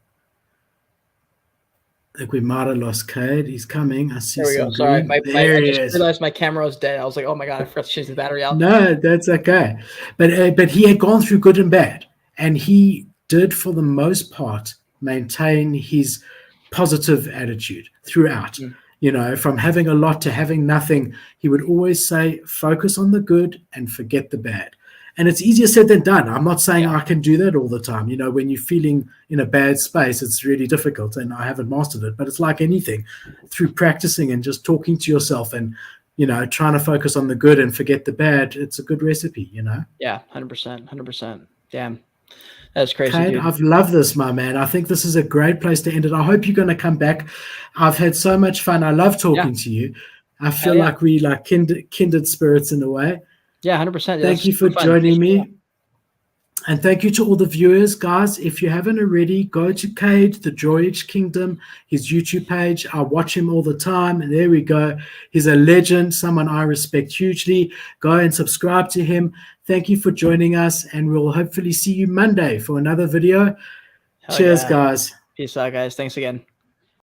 [SPEAKER 1] think we might have lost Cade. He's coming. I see
[SPEAKER 2] there we
[SPEAKER 1] some
[SPEAKER 2] go. Sorry,
[SPEAKER 1] green. There he
[SPEAKER 2] I just
[SPEAKER 1] is.
[SPEAKER 2] realized my camera was dead. I was like, oh my God, I forgot to change the battery out.
[SPEAKER 1] No, that's okay. But he had gone through good and bad, and he did, for the most part, maintain his positive attitude throughout. You know, from having a lot to having nothing, he would always say, focus on the good and forget the bad. And it's easier said than done. I'm not saying I can do that all the time. You know, when you're feeling in a bad space, it's really difficult, and I haven't mastered it. But it's like anything, through practicing and just talking to yourself and, you know, trying to focus on the good and forget the bad, it's a good recipe, you know?
[SPEAKER 2] Yeah, 100%, 100%. Damn. That's crazy,
[SPEAKER 1] Cade,
[SPEAKER 2] dude.
[SPEAKER 1] I've loved this, my man. I think this is a great place to end it. I hope you're going to come back. I've had so much fun. I love talking to you. I feel like we like kindred spirits in a way.
[SPEAKER 2] Yeah, 100%.
[SPEAKER 1] Thank you for joining me. And thank you to all the viewers, guys. If you haven't already, go to Cade, the Joyage Kingdom, his YouTube page. I watch him all the time. And there we go. He's a legend, someone I respect hugely. Go and subscribe to him. Thank you for joining us, and we'll hopefully see you Monday for another video. Cheers, guys.
[SPEAKER 2] Peace out, guys. Thanks again.